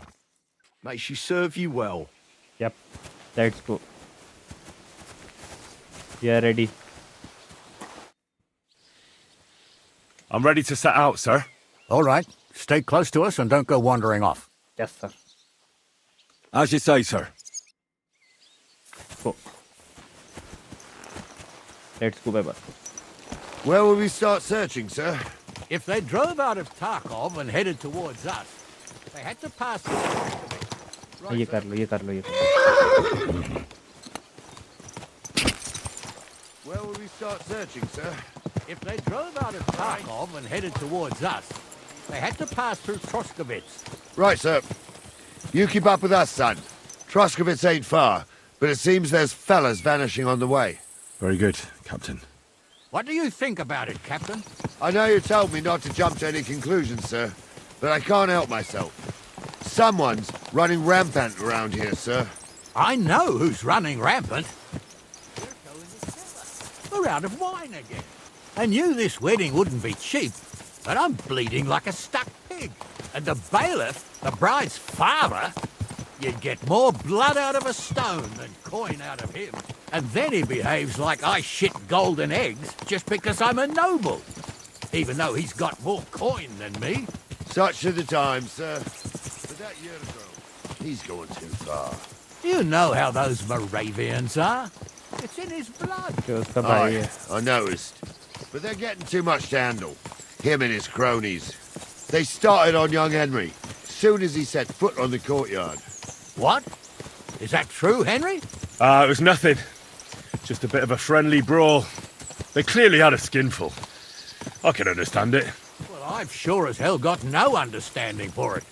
May she serve you well. Yep. Let's go. We are ready. I'm ready to set out, sir. All right. Stay close to us and don't go wandering off. Yes, sir. As you say, sir. Go. Let's go, baby. Where will we start searching, sir? If they drove out of Tarkov and headed towards us, they had to pass through. ये कर लो, ये कर लो, ये कर लो. Where will we start searching, sir? If they drove out of Tarkov and headed towards us, they had to pass through Troskovitz. Right, sir. You keep up with us, son. Troskovitz ain't far, but it seems there's fellas vanishing on the way. Very good, Captain. What do you think about it, Captain? I know you told me not to jump to any conclusions, sir, but I can't help myself. Someone's running rampant around here, sir. I know who's running rampant. We're out of wine again. I knew this wedding wouldn't be cheap, but I'm bleeding like a stuck pig. And the bailiff, the bride's father, you'd get more blood out of a stone than coin out of him. And then he behaves like I shit golden eggs just because I'm a noble. Even though he's got more coin than me. Such are the times, sir. But that Yurko, he's going too far. You know how those Moravians are. It's in his blood. Aye, I noticed. But they're getting too much to handle. Him and his cronies. They started on young Henry, soon as he set foot on the courtyard. What? Is that true, Henry? It was nothing. Just a bit of a friendly brawl. They clearly had a skinful. I can understand it. Well, I've sure as hell got no understanding for it.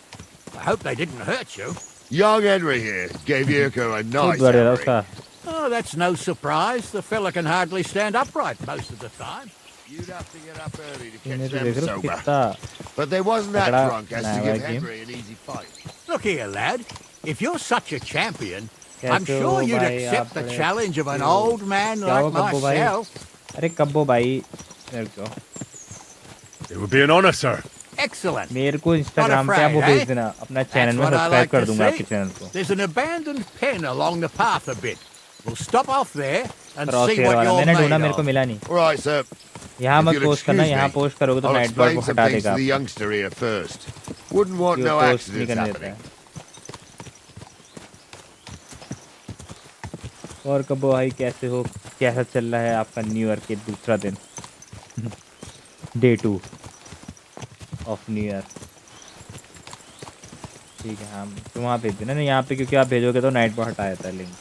I hope they didn't hurt you. Young Henry here gave Yurko a nice hammering. Oh, that's no surprise. The fella can hardly stand upright most of the time. You'd have to get up early to catch them sober. But they wasn't that drunk as to give Henry an easy fight. Look here, lad. If you're such a champion, I'm sure you'd accept the challenge of an old man like myself. अरे कब्बो भाई मेरे को. It would be an honor, sir. Excellent. मेरे को Instagram पे आप वो भेज देना. अपना चैनल में सब्सक्राइब कर दूंगा आपके चैनल को. There's an abandoned pen along the path a bit. We'll stop off there and see what you're मैंने ढूंढा made मेरे को of. मिला नहीं. Right, sir. यहाँ मत पोस्ट करना. यहाँ पोस्ट करोगे तो I'll नाइट बॉर्ड explain को some हटा things देगा. to the youngster here first. Wouldn't want no accidents happening. और कब्बो भाई कैसे हो? कैसा चल रहा है आपका न्यू ईयर के दूसरा दिन? Day 2 of new year. ठीक है. हाँ तो वहाँ भेज देना. नहीं यहाँ पे क्योंकि आप भेजोगे तो नाइट बॉर्ड हटा देता है लिंक.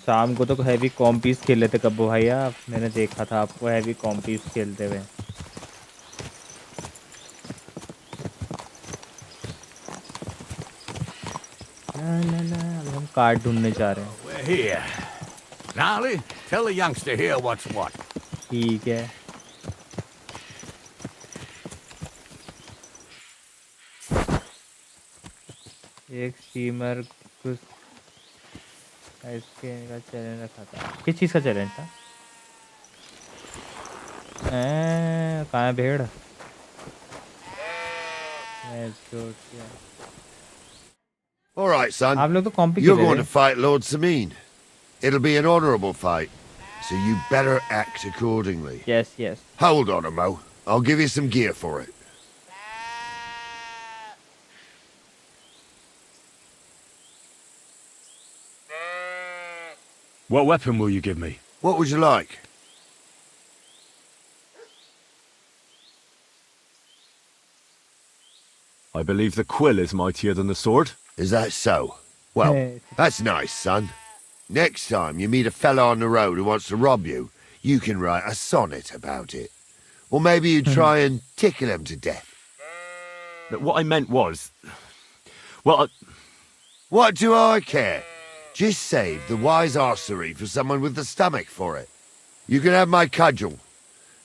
शाम को तो हैवी कॉम्पीस खेल लेते कब्बो भाई आप. मैंने देखा था आपको हैवी कॉम्पीस खेलते हुए. हम कार्ड ढूंढने जा रहे हैं. We're here. Gnarly, tell the youngster here what's what. ठीक है. एक स्टीमर कुछ इसके का चैलेंज रखा था. किस चीज़ का चैलेंज था? कहाँ है भेड़? All right, son. आप लोग तो कॉम्पी You're going to fight Lord Samin. It'll be an honourable fight, so you better act accordingly. Yes, yes. Hold on a mo. I'll give you some gear for it. What weapon will you give me? What would you like? I believe the quill is mightier than the sword. Is that so? Well, that's nice, son. Next time you meet a fella on the road who wants to rob you, you can write a sonnet about it. Or maybe you try and tickle him to death. What I meant was... Well, What do I care? Just save the wise arsery for someone with the stomach for it. You can have my cudgel.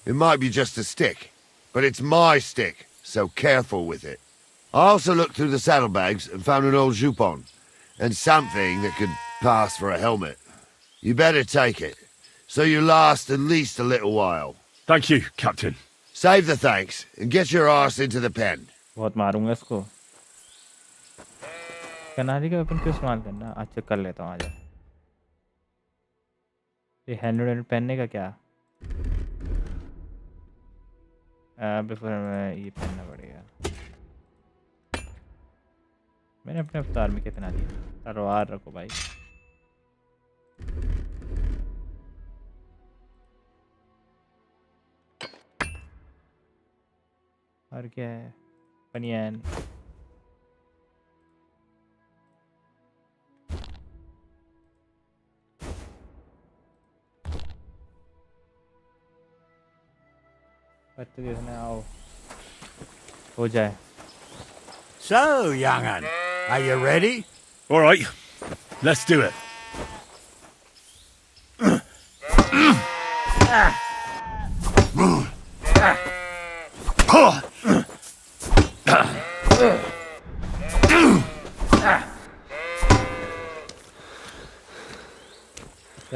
It might be just a stick, but it's my stick, so careful with it. I also looked through the saddlebags and found an old jupon, and something that could pass for a helmet. You better take it, so you last at least a little while. Thank you, Captain. Save the thanks and get your ass into the pen. बहुत मारूंगा इसको। कनारी का weapon क्यों इस्तेमाल करना? अच्छा कर लेता हूँ, आजा। ये हैंड पहनने का क्या? बिफोर में ये पहनना पड़ेगा। मैंने अपने अवतार में क्या पहना दिया? तलवार रखो भाई। और क्या है? बनियान। पत्ते देखने आओ, हो जाए। So, young'un, are you ready? All right, let's do it.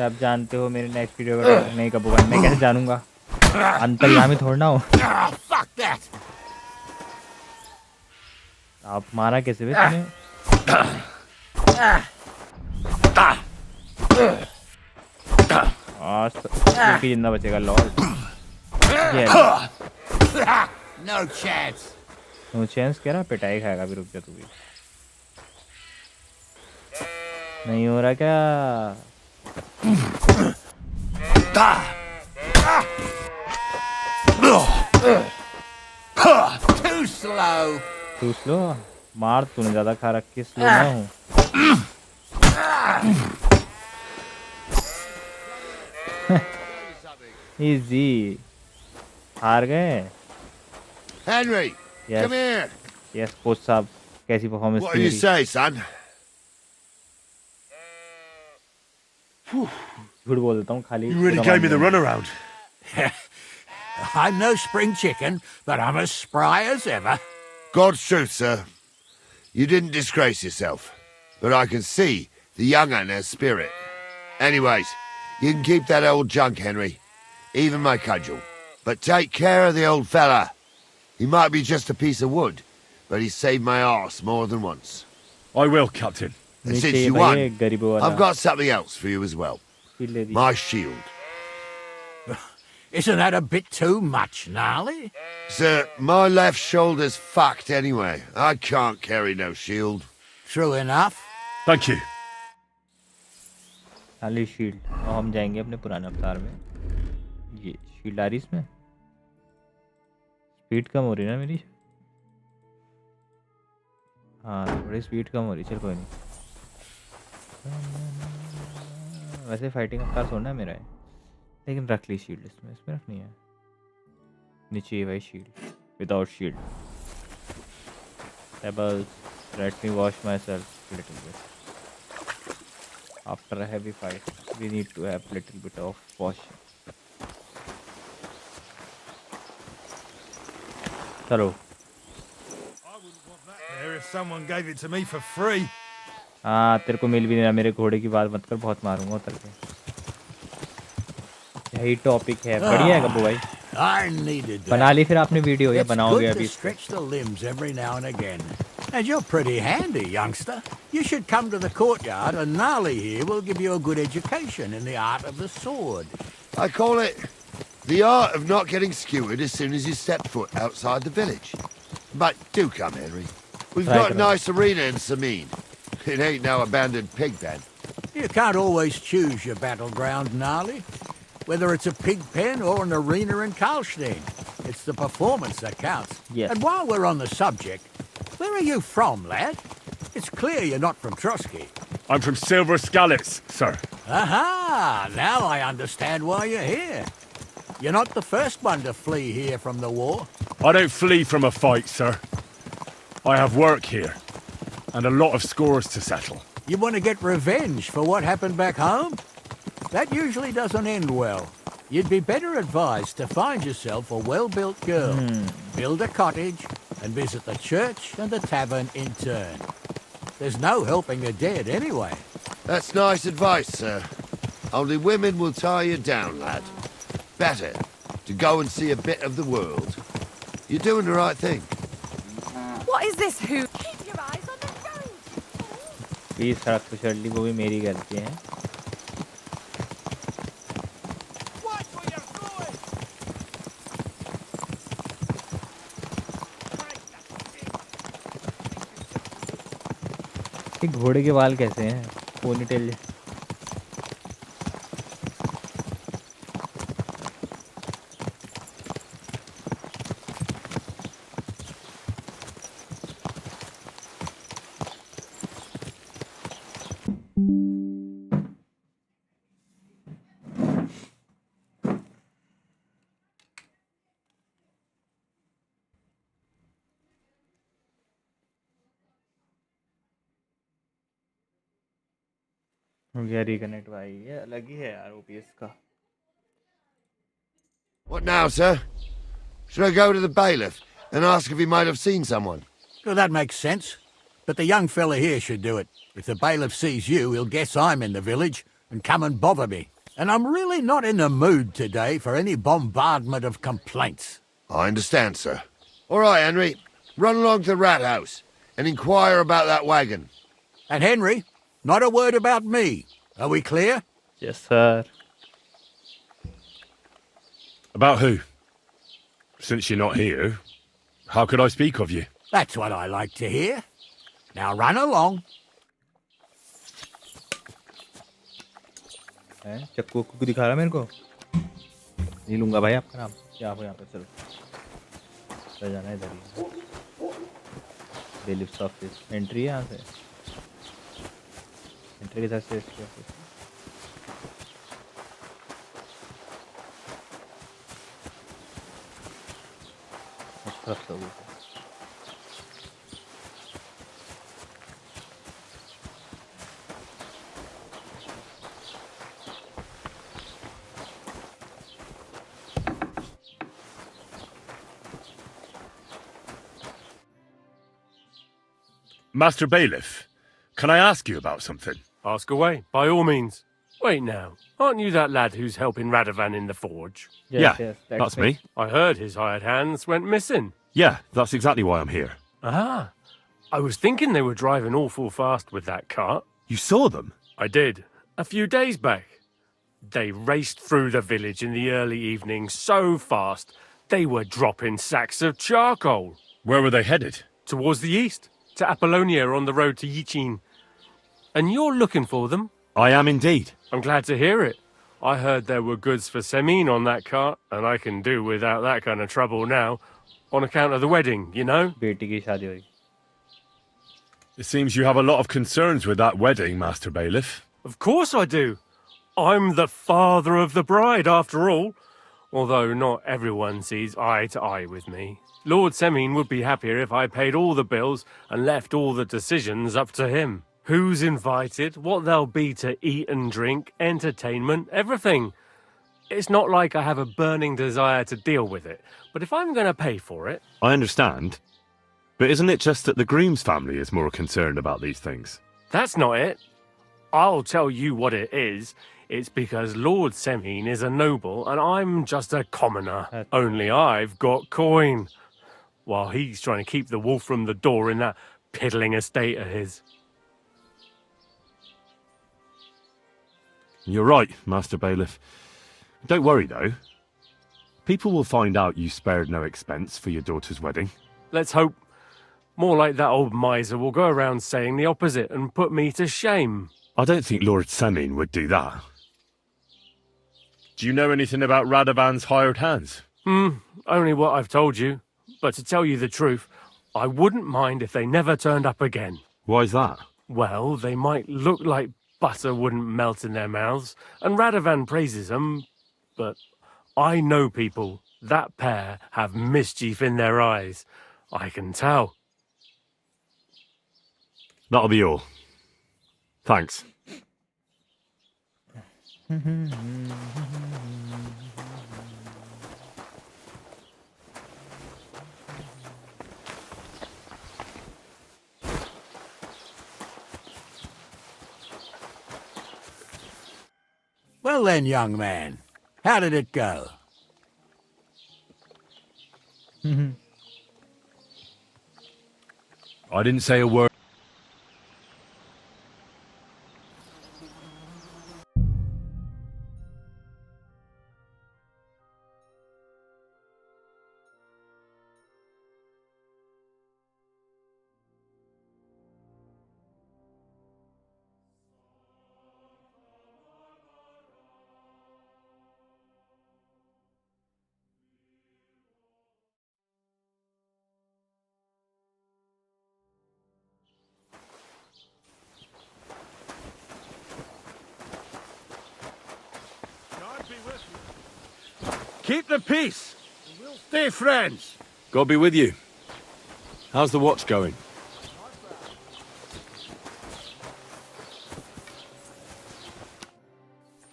आप जानते हो मेरे नेक्स्ट वीडियो का नहीं कब होगा, मैं कैसे जानूंगा? अंतर्यामी थोड़ा ना हो। Fuck that! आप मारा कैसे बे तूने? आज तो जिंदा बचेगा lord. No chance. No chance कह रहा, पिटाई खाएगा अभी। रुक जा तू भी। नहीं हो रहा क्या? Too slow. तू स्लो मार, तूने ज्यादा खा रखी, स्लो ना हूँ। इजी, हार गए। Henry, Yes. come here. Yes coach साहब, कैसी परफॉर्मेंस What थी do you मेरी? say, son? झूठ बोल देता हूँ खाली। You really gave me the runaround. I'm no spring chicken, but I'm as spry as ever. God's truth, sir. You didn't disgrace yourself, but I can see the young'un has spirit. Anyways, you can keep that old junk, Henry. Even my cudgel. But take care of the old fella. He might be just a piece of wood, but he saved my arse more than once. I will, Captain. And since you won, I've got something else for you as well. My shield. Isn't that a bit too much, Gnarly? Sir, my left shoulder's fucked anyway. I can't carry no shield. True enough. Thank you. खाली shield. और हम जाएंगे अपने पुराने अवतार में। ये shield आ रही इसमें। स्पीड कम हो रही ना मेरी। हाँ थोड़ी स्पीड कम हो रही, चल कोई नहीं। वैसे फाइटिंग अवतार थोड़ा मेरा है, लेकिन रख ली शील्ड इसमें। इसमें रखनी है नीचे भाई shield, without shield. Tables, let me wash myself little bit after a heavy fight. We need to have little bit of washing. चलो। If someone gave it to me for free. हाँ तेरे को मिल भी नहीं रहा। मेरे घोड़े की बात मत कर, बहुत मारूंगा उतर के। यही टॉपिक है। बढ़िया है गब्बू भाई। बना ली फिर आपने वीडियो या बनाओगे अभी? Stretch the limbs every now and again. And you're pretty handy, youngster. You should come to the courtyard, and Gnarly here will give you a good education in the art of the sword. I call it the art of not getting skewered as soon as you step foot outside the village. But do come, Henry. We've got a nice arena in Sameen. It ain't no abandoned pig pen. You can't always choose your battleground, Gnarly. Whether it's a pig pen or an arena in Karlstein, it's the performance that counts. Yes. And while we're on the subject, where are you from, lad? It's clear you're not from Trotsky. I'm from Silver Scallops, sir. Aha! Now I understand why you're here. You're not the first one to flee here from the war. I don't flee from a fight, sir. I have work here, and a lot of scores to settle. You want to get revenge for what happened back home? That usually doesn't end well. You'd be better advised to find yourself a well-built girl, build a cottage, and visit the church and the tavern in turn. There's no helping the dead anyway. That's nice advice, sir. Only women will tie you down, lad. Better to go and see a bit of the world. You're doing the right thing. What is this who? Keep your eyes on the road. Please सड़क पे चढ़ ली, वो भी मेरी गलती है. ये घोड़े के बाल कैसे हैं? पोनीटेल. हो गया रिकनेक्ट भाई. ये अलग ही है यार ओपीएस का. What now, sir? Should I go to the bailiff and ask if he might have seen someone? Well, that makes sense. But the young fella here should do it. If the bailiff sees you, he'll guess I'm in the village and come and bother me. And I'm really not in the mood today for any bombardment of complaints. I understand, sir. All right, Henry. Run along to the rat house and inquire about that wagon. And Henry, not a word about me. Are we clear? Yes, sir. About who? Since you're not here, how could I speak of you? That's what I like to hear. Now run along. चक्कू को दिखा रहा मेरे को. नहीं लूंगा भाई आपका नाम. यहाँ पे चलो. चल जाना है इधर ही. बेलिफ्स ऑफिस. एंट्री है यहाँ से. एंट्री के साथ से इसके ऑफिस. अच्छा लोगों को. Master Bailiff, can I ask you about something? Ask away, by all means. Wait now, aren't you that lad who's helping Radovan in the forge? Yes, that's me. I heard his hired hands went missing. Yeah, that's exactly why I'm here. Ah, I was thinking they were driving awful fast with that cart. You saw them? I did, a few days back. They raced through the village in the early evening so fast, they were dropping sacks of charcoal. Where were they headed? Towards the east, to Apollonia on the road to Yichin. And you're looking for them? I am indeed. I'm glad to hear it. I heard there were goods for Semin on that cart, and I can do without that kind of trouble now, on account of the wedding, you know? बेटी की शादी हुई. It seems you have a lot of concerns with that wedding, Master Bailiff. Of course I do. I'm the father of the bride, after all. Although not everyone sees eye to eye with me. Lord Semin would be happier if I paid all the bills and left all the decisions up to him. Who's invited, what there'll be to eat and drink, entertainment, everything. It's not like I have a burning desire to deal with it, but if I'm going to pay for it... I understand. But isn't it just that the groom's family is more concerned about these things? That's not it. I'll tell you what it is. It's because Lord Semin is a noble and I'm just a commoner. Only I've got coin. While he's trying to keep the wolf from the door in that piddling estate of his. You're right, Master Bailiff. Don't worry, though. People will find out you spared no expense for your daughter's wedding. Let's hope. More like that old miser will go around saying the opposite and put me to shame. I don't think Lord Semin would do that. Do you know anything about Radovan's hired hands? Only what I've told you. But to tell you the truth, I wouldn't mind if they never turned up again. Why's that? Well, they might look like butter wouldn't melt in their mouths, and Radovan praises them, but I know people. That pair have mischief in their eyes. I can tell. That'll be all. Thanks. Well then, young man, how did it go? I didn't say a word. Keep the peace. We'll stay friends. God be with you. How's the watch going?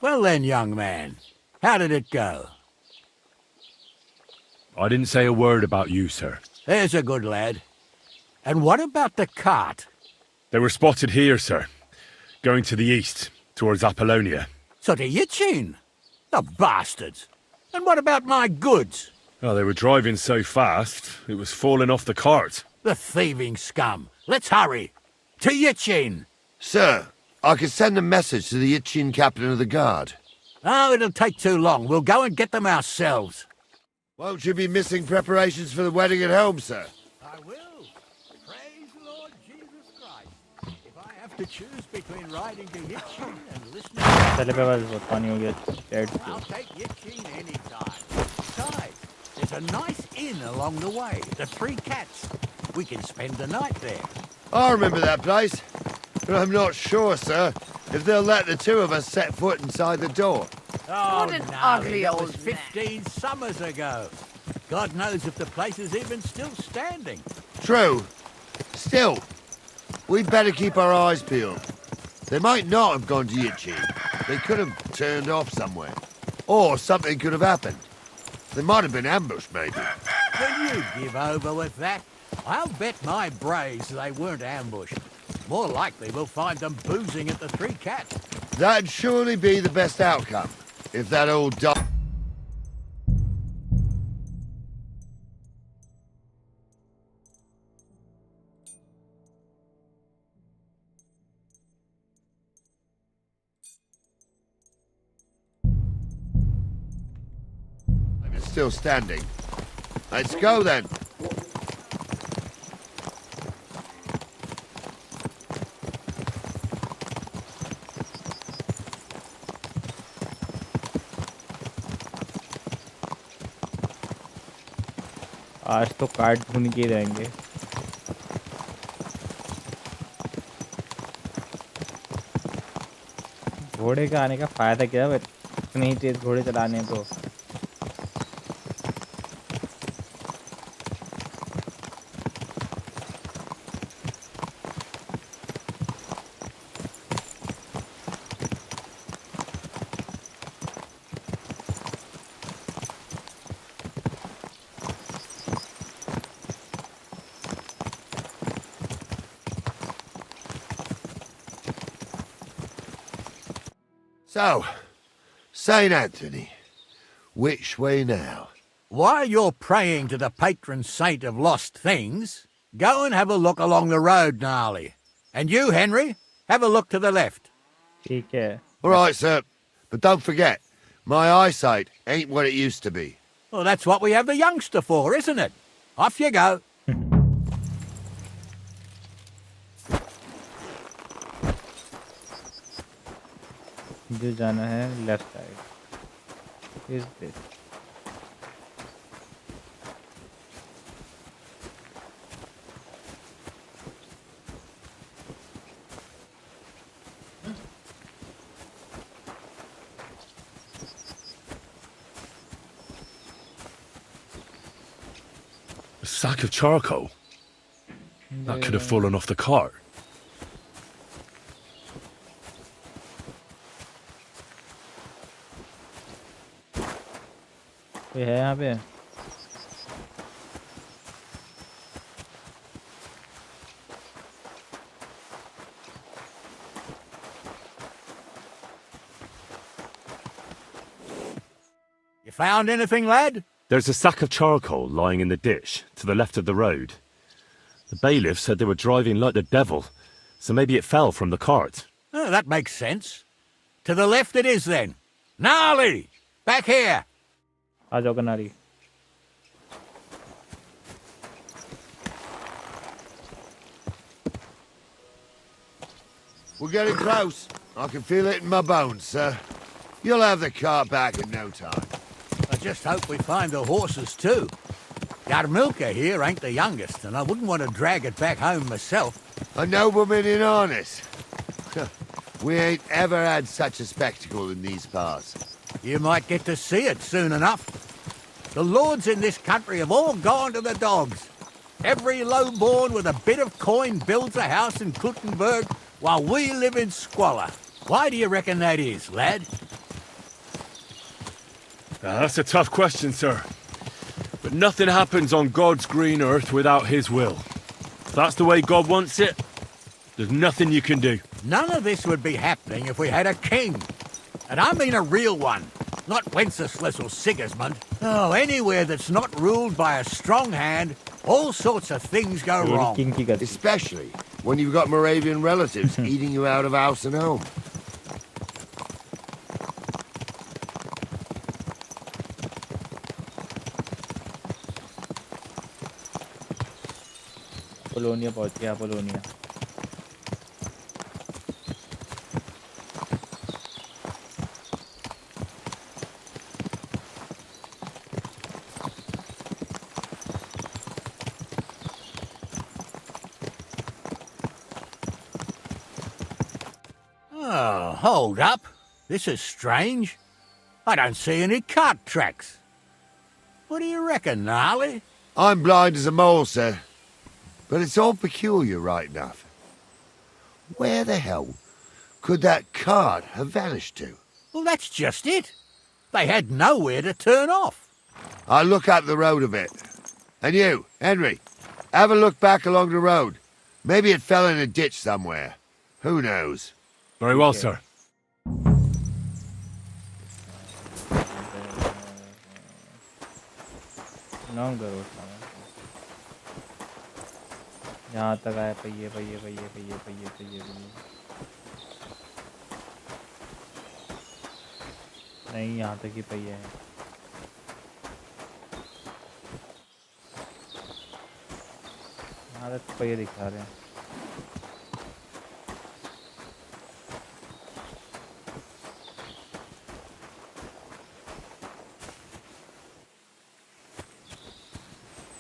Well then, young man, how did it go? I didn't say a word about you, sir. There's a good lad. And what about the cart? They were spotted here, sir. Going to the east, towards Apollonia. So to Yitchin? The bastards! And what about my goods? Oh, they were driving so fast, it was falling off the cart. The thieving scum. Let's hurry. To Yitchin! Sir, I can send a message to the Itchin captain of the guard. Oh, it'll take too long. We'll go and get them ourselves. Won't you be missing preparations for the wedding at home, sir? I will. Praise the Lord Jesus Christ. If I have to choose between riding to Yitchin and listening पहले पे बस बहुत पानी हो गया dead I'll take Yitchin any time. Besides, there's a nice inn along the way, the Three Cats. We can spend the night there. I remember that place, but I'm not sure, sir, if they'll let the two of us set foot inside the door. Oh, What an no, ugly that old was 15 summers ago. God knows if the place is even still standing. True. Still, we'd better keep our eyes peeled. They might not have gone to Yitchin. They could have turned off somewhere. Or something could have happened. They might have been ambushed, maybe. Will you give over with that? I'll bet my braves they weren't ambushed. More likely we'll find them boozing at the Three Cats. That'd surely be the best outcome, if that old dog... is still standing. Let's go, then. आज तो card ढूंढ के रहेंगे घोड़े का आने का फायदा क्या है इतने ही तेज घोड़े चलाने हैं तो So, St. Anthony, which way now? While you're praying to the patron saint of lost things, go and have a look along the road, Gnarly. And you, Henry, have a look to the left. ठीक है All right, sir. But don't forget, my eyesight ain't what it used to be. Well, that's what we have the youngster for, isn't it? Off you go. जो जाना है left side is this A sack of charcoal? That could have fallen off the cart. ये है यहाँ पे You found anything, lad? There's a sack of charcoal lying in the ditch to the left of the road. The bailiff said they were driving like the devil, so maybe it fell from the cart. Oh, that makes sense. To the left it is then. Gnarly! Back here! आ जाओ कनारी। We're getting close. I can feel it in my bones, sir. You'll have the car back in no time. I just hope we find the horses too. Yarmilka here ain't the youngest, and I wouldn't want to drag it back home myself. A nobleman in harness. We ain't ever had such a spectacle in these parts. You might get to see it soon enough. The lords in this country have all gone to the dogs. Every lowborn with a bit of coin builds a house in Kuttenberg while we live in squalor. Why do you reckon that is, lad? That's a tough question, sir. But nothing happens on God's green earth without his will. If that's the way God wants it, there's nothing you can do. None of this would be happening if we had a king. And I mean a real one, not Wenceslas or Sigismund. Oh, anywhere that's not ruled by a strong hand, all sorts of things go wrong. Especially when you've got Moravian relatives eating you out of house and home. Polonia पहुंच गया Polonia. Oh, hold up. This is strange. I don't see any cart tracks. What do you reckon, Gnarly? I'm blind as a mole, sir. But it's all peculiar right enough. Where the hell could that cart have vanished to? Well, that's just it. They had nowhere to turn off. I'll look up the road a bit. And you, Henry, have a look back along the road. Maybe it fell in a ditch somewhere. Who knows? Very well, sir. यहाँ तक आया पहिए पहिए पहिए पहिए पहिए पहिए पहिए नहीं यहाँ तक ही पहिए है यहाँ तक पहिए दिखा रहे हैं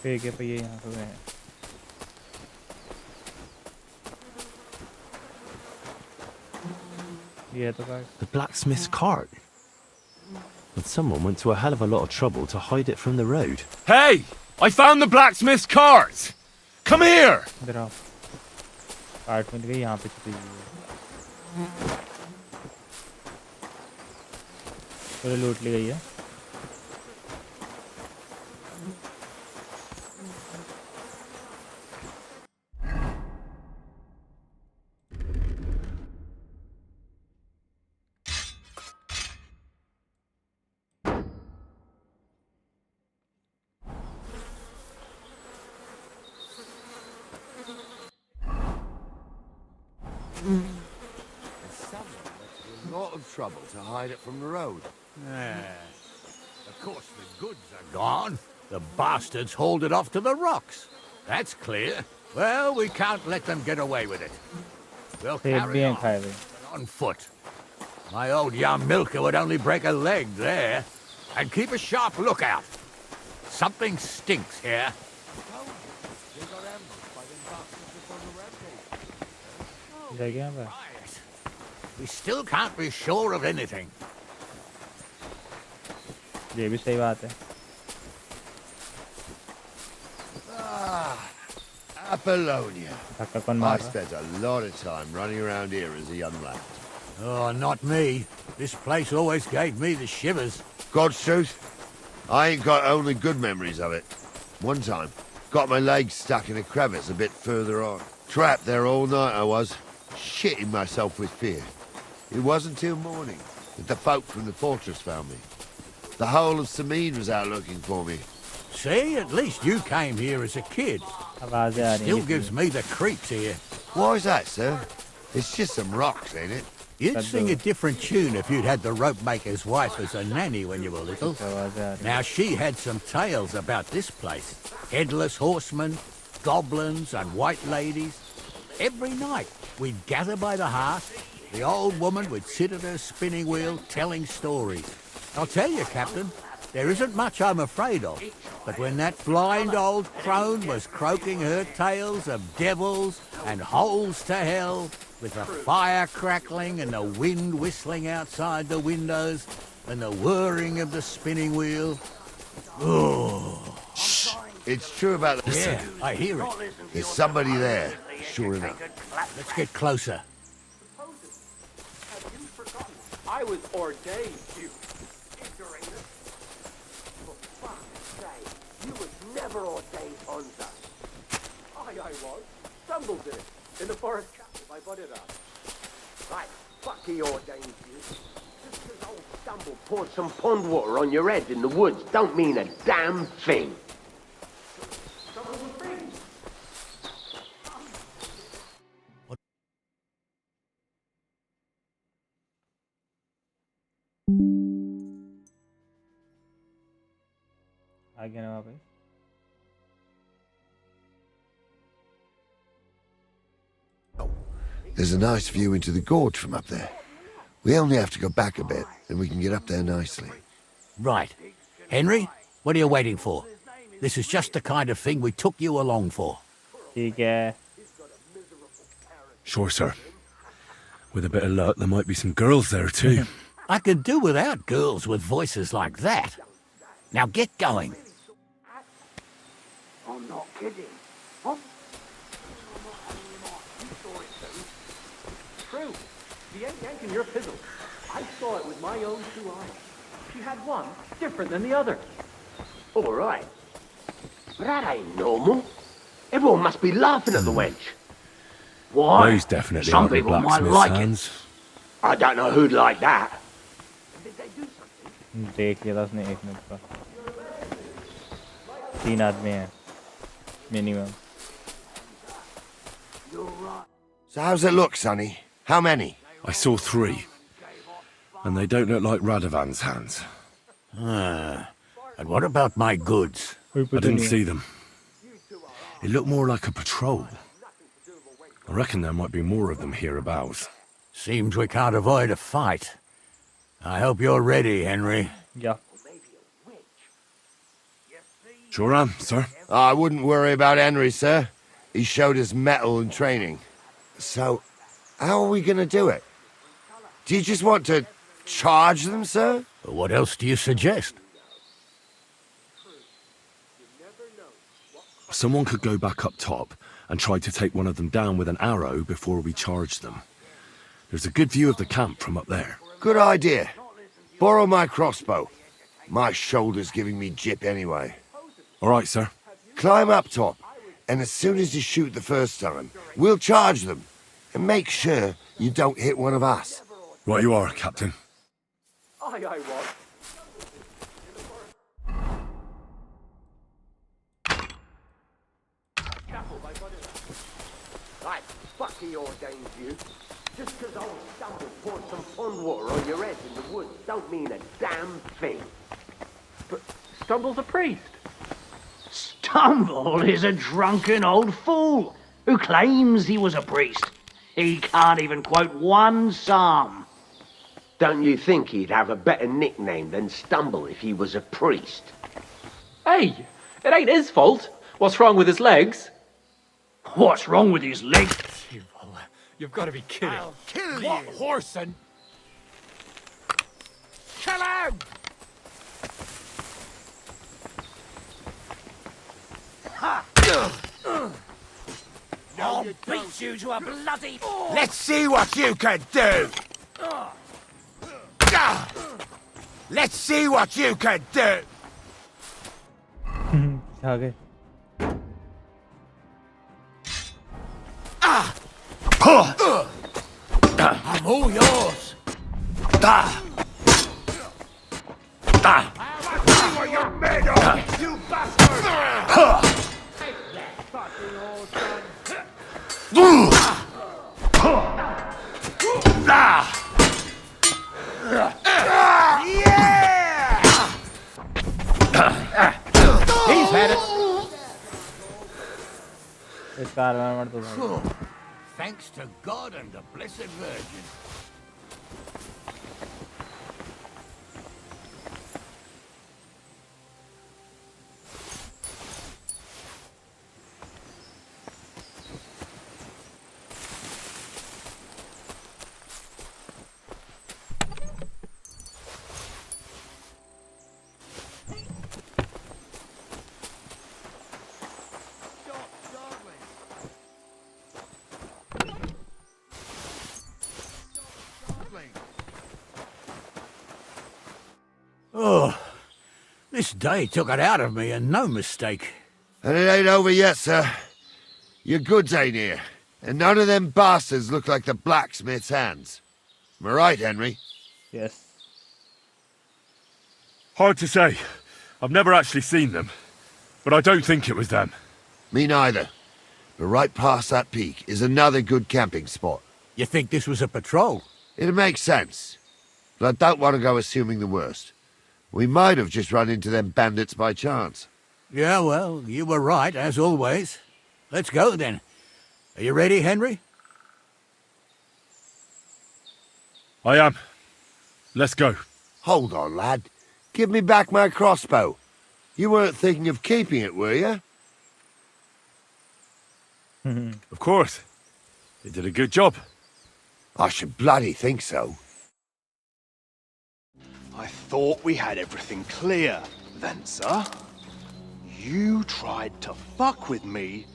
ठीक है पहिए यहाँ पे हैं The blacksmith's cart. But someone went to a hell of a lot of trouble to hide it from the road. Hey! I found the blacksmith's cart! Come here! इधर आओ कार्ट मिल गई यहाँ पे छुपी हुई है पूरी लूट ली गई है Trouble to hide it from the road. Of course the goods are gone. The bastards hauled it off to the rocks. That's clear. Well, we can't let them get away with it. We'll carry on foot. My old Yarmilka would only break a leg there. And keep a sharp lookout. Something stinks here. We still can't be sure of anything. ये भी सही बात है Apollonia. I spent a lot of time running around here as a young lad. Oh, not me. This place always gave me the shivers. God's truth, I ain't got only good memories of it. One time, got my legs stuck in a crevice a bit further on. Trapped there all night I was, shitting myself with fear. It wasn't till morning that the folk from the fortress found me. The whole of Sameen was out looking for me. See, at least you came here as a kid. आवाज़ें आ रही Still हैं gives me the creeps here. Why is that, sir? It's just some rocks, ain't it? You'd sing a different tune if you'd had the rope maker's wife as a nanny when you were little. Now, she had some tales about this place. Headless horsemen, goblins and white ladies. Every night, we'd gather by the hearth. The old woman would sit at her spinning wheel telling stories. I'll tell you, Captain, there isn't much I'm afraid of. But when that blind old crone was croaking her tales of devils and holes to hell, with the fire crackling and the wind whistling outside the windows and the whirring of the spinning wheel... Oh. Shh! It's true about the... Yeah, I hear it. There's somebody there, sure enough. Let's get closer. I was ordained, you ignoramus. For fuck's sake, you was never ordained, Honza. I was. Stumbled in it. In the forest chapel by Bodhidharma. Right, fuck he ordained you. Just because old Stumble poured some pond water on your head in the woods don't mean a damn thing. Stumble's a priest. आगे ना भाई There's a nice view into the gorge from up there. We only have to go back a bit, and we can get up there nicely. Right. Henry, what are you waiting for? This is just the kind of thing we took you along for. ठीक है Sure, sir. With a bit of luck, there might be some girls there too. I could do without girls with voices like that. Now get going. I'm not kidding. Huh? True. The ain't yanking your fizzle. I saw it with my own 2 eyes. She had one different than the other. All right. But that ain't normal. Everyone must be laughing at the wench. Why? Those definitely Some aren't the people might blacksmith's like hands. it. I don't know who'd like that. देख लिया था उसने 1 minute का 3 आदमी हैं minimum So how's it look, Sonny? How many? I saw 3. And they don't look like Radovan's hands. And what about my goods? I didn't see them. It looked more like a patrol. I reckon there might be more of them hereabouts. Seems we can't avoid a fight. I hope you're ready, Henry. Yeah. Sure am, sir. I wouldn't worry about Henry, sir. He showed us mettle and training. So, how are we going to do it? Do you just want to charge them, sir? What else do you suggest? Someone could go back up top and try to take one of them down with an arrow before we charge them. There's a good view of the camp from up there. Good idea. Borrow my crossbow. My shoulder's giving me jip anyway. All right, sir. Climb up top, and as soon as you shoot the first time, we'll charge them. And make sure you don't hit one of us. Right you are, Captain. I was. Right, fuck he ordained you. Just because old Stumble poured some pond water on your head in the woods don't mean a damn thing. But Stumble's a priest. Stumble is a drunken old fool who claims he was a priest. He can't even quote one psalm. Don't you think he'd have a better nickname than Stumble if he was a priest? Hey, it ain't his fault. What's wrong with his legs? What's wrong with his legs? You've got to be kidding. I'll kill you. What horse and... Kill him! I'll beat you to a bloody... Let's see what you can do! Let's see what you can do! आ गए I'm all yours. You bastard! He's had it. Thanks to God and the Blessed Virgin. Oh, this day took it out of me, and no mistake. And it ain't over yet, sir. Your goods ain't here, and none of them bastards look like the blacksmith's hands. Am I right, Henry? Yes. Hard to say. I've never actually seen them, but I don't think it was them. Me neither. But right past that peak is another good camping spot. You think this was a patrol? It makes sense. But I don't want to go assuming the worst. We might have just run into them bandits by chance. Yeah, well, you were right, as always. Let's go, then. Are you ready, Henry? I am. Let's go. Hold on, lad. Give me back my crossbow. You weren't thinking of keeping it, were you? Of course. They did a good job. I should bloody think so. I thought we had everything clear, then, sir. You tried to fuck with me,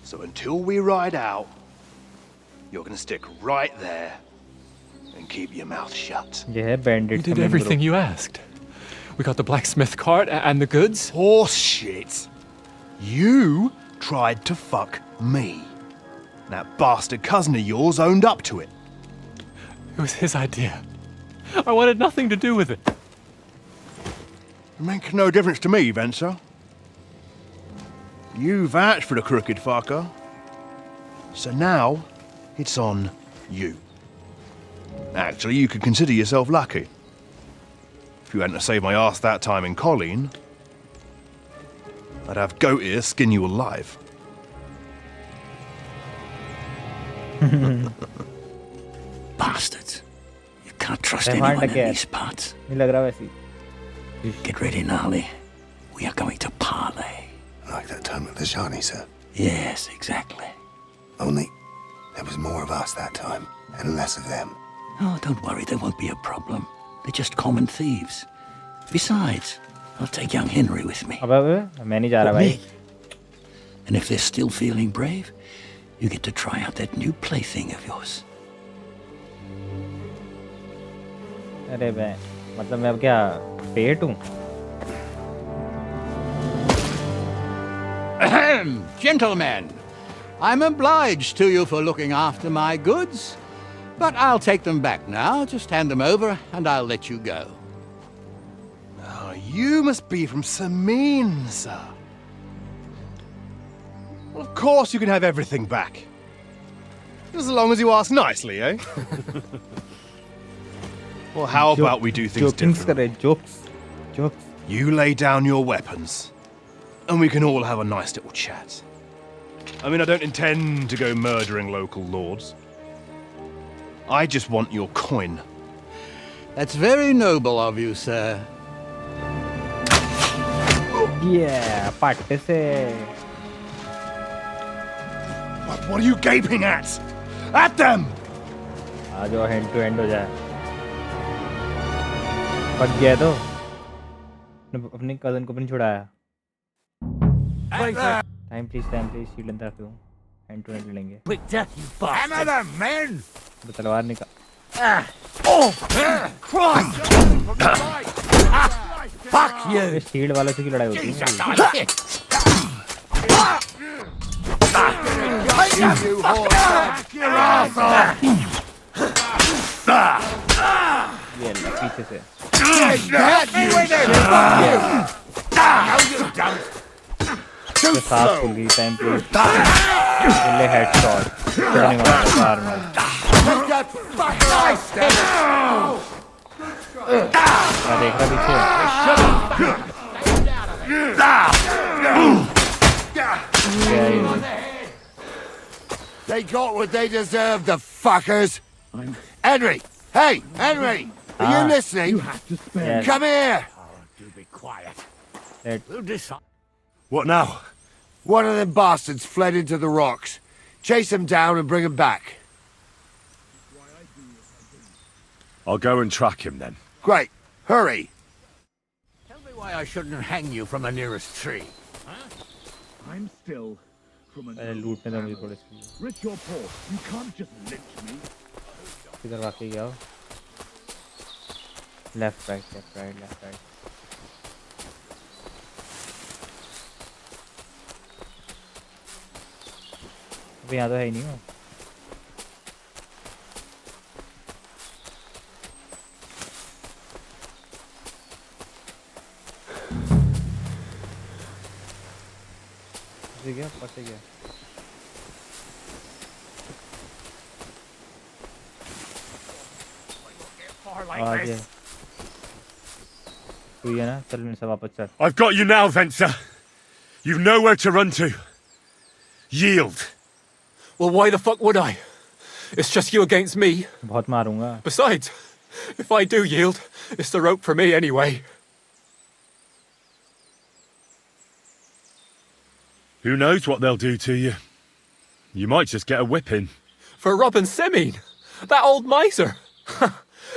so until we ride out, you're gonna stick right there and keep your mouth shut. Yeah, bandits. We did everything you asked. We got the blacksmith cart and the goods. Horse shit. You tried to fuck me. That bastard cousin of yours owned up to it. It was his idea. I wanted nothing to do with it. It make no difference to me, Venser. You vouched for the crooked fucker. So now, it's on you. Actually, you could consider yourself lucky. If you hadn't saved my ass that time in Colleen, I'd have goat ear skin you alive. Bastards. You can't trust anyone in these parts. Get ready, Nali. We are going to parley. Like that time at the Shani, sir? Yes, exactly. Only there was more of us that time, and less of them. Oh, don't worry, there won't be a problem. They're just common thieves. Besides, I'll take young Henry with me. मैं नहीं जा रहा भाई. And if they're still feeling brave, you get to try out that new plaything of yours. अरे बे, मतलब मैं अब क्या पेट हूँ? Ahem, gentlemen, I'm obliged to you for looking after my goods, but I'll take them back now. Just hand them over, and I'll let you go. Oh, you must be from Samin, sir. Well, of course you can have everything back. Just as long as you ask nicely, eh? Well, how about we do things differently? Jokes. You lay down your weapons, and we can all have a nice little chat. I mean, I don't intend to go murdering local lords. I just want your coin. That's very noble of you, sir. Yeah, पाटे से. What are you gaping at? At them! आ जाओ hand to hand हो जाए. पक गया तो. अपने cousin को भी नहीं छुड़ाया. Time please, शील्ड अंदर रख दो. Hand to hand लेंगे. Quick death, you bastard! Another man! तो तलवार निकाल. Oh! Christ! Fuck you! ये शील्ड वालों से की लड़ाई होती है. ये पीछे से. तो साथ खुल गई टेम्पलेट ले हेडशॉट नहीं मारा बार मार देख रहा पीछे They got what they deserved, the fuckers. Henry! Hey, Henry! Are you listening? You have to spare. Come here! Do be quiet. We'll decide. What now? One of them bastards fled into the rocks. Chase him down and bring him back. I'll go and track him then. Great. Hurry. Tell me why I shouldn't hang you from the nearest tree. I'm still from a लूट में तो मुझे थोड़े से rich or poor. You can't just lynch me. किधर वाकई गया left right अभी यहाँ तो है ही नहीं हो फंसे गया तू ये ना चल मेरे से वापस चल I've got you now, Venser. You've nowhere to run to. Yield. Well, why the fuck would I? It's just you against me. बहुत मारूंगा. Besides, if I do yield, it's the rope for me anyway. Who knows what they'll do to you? You might just get a whipping. For robbing Semine, that old miser.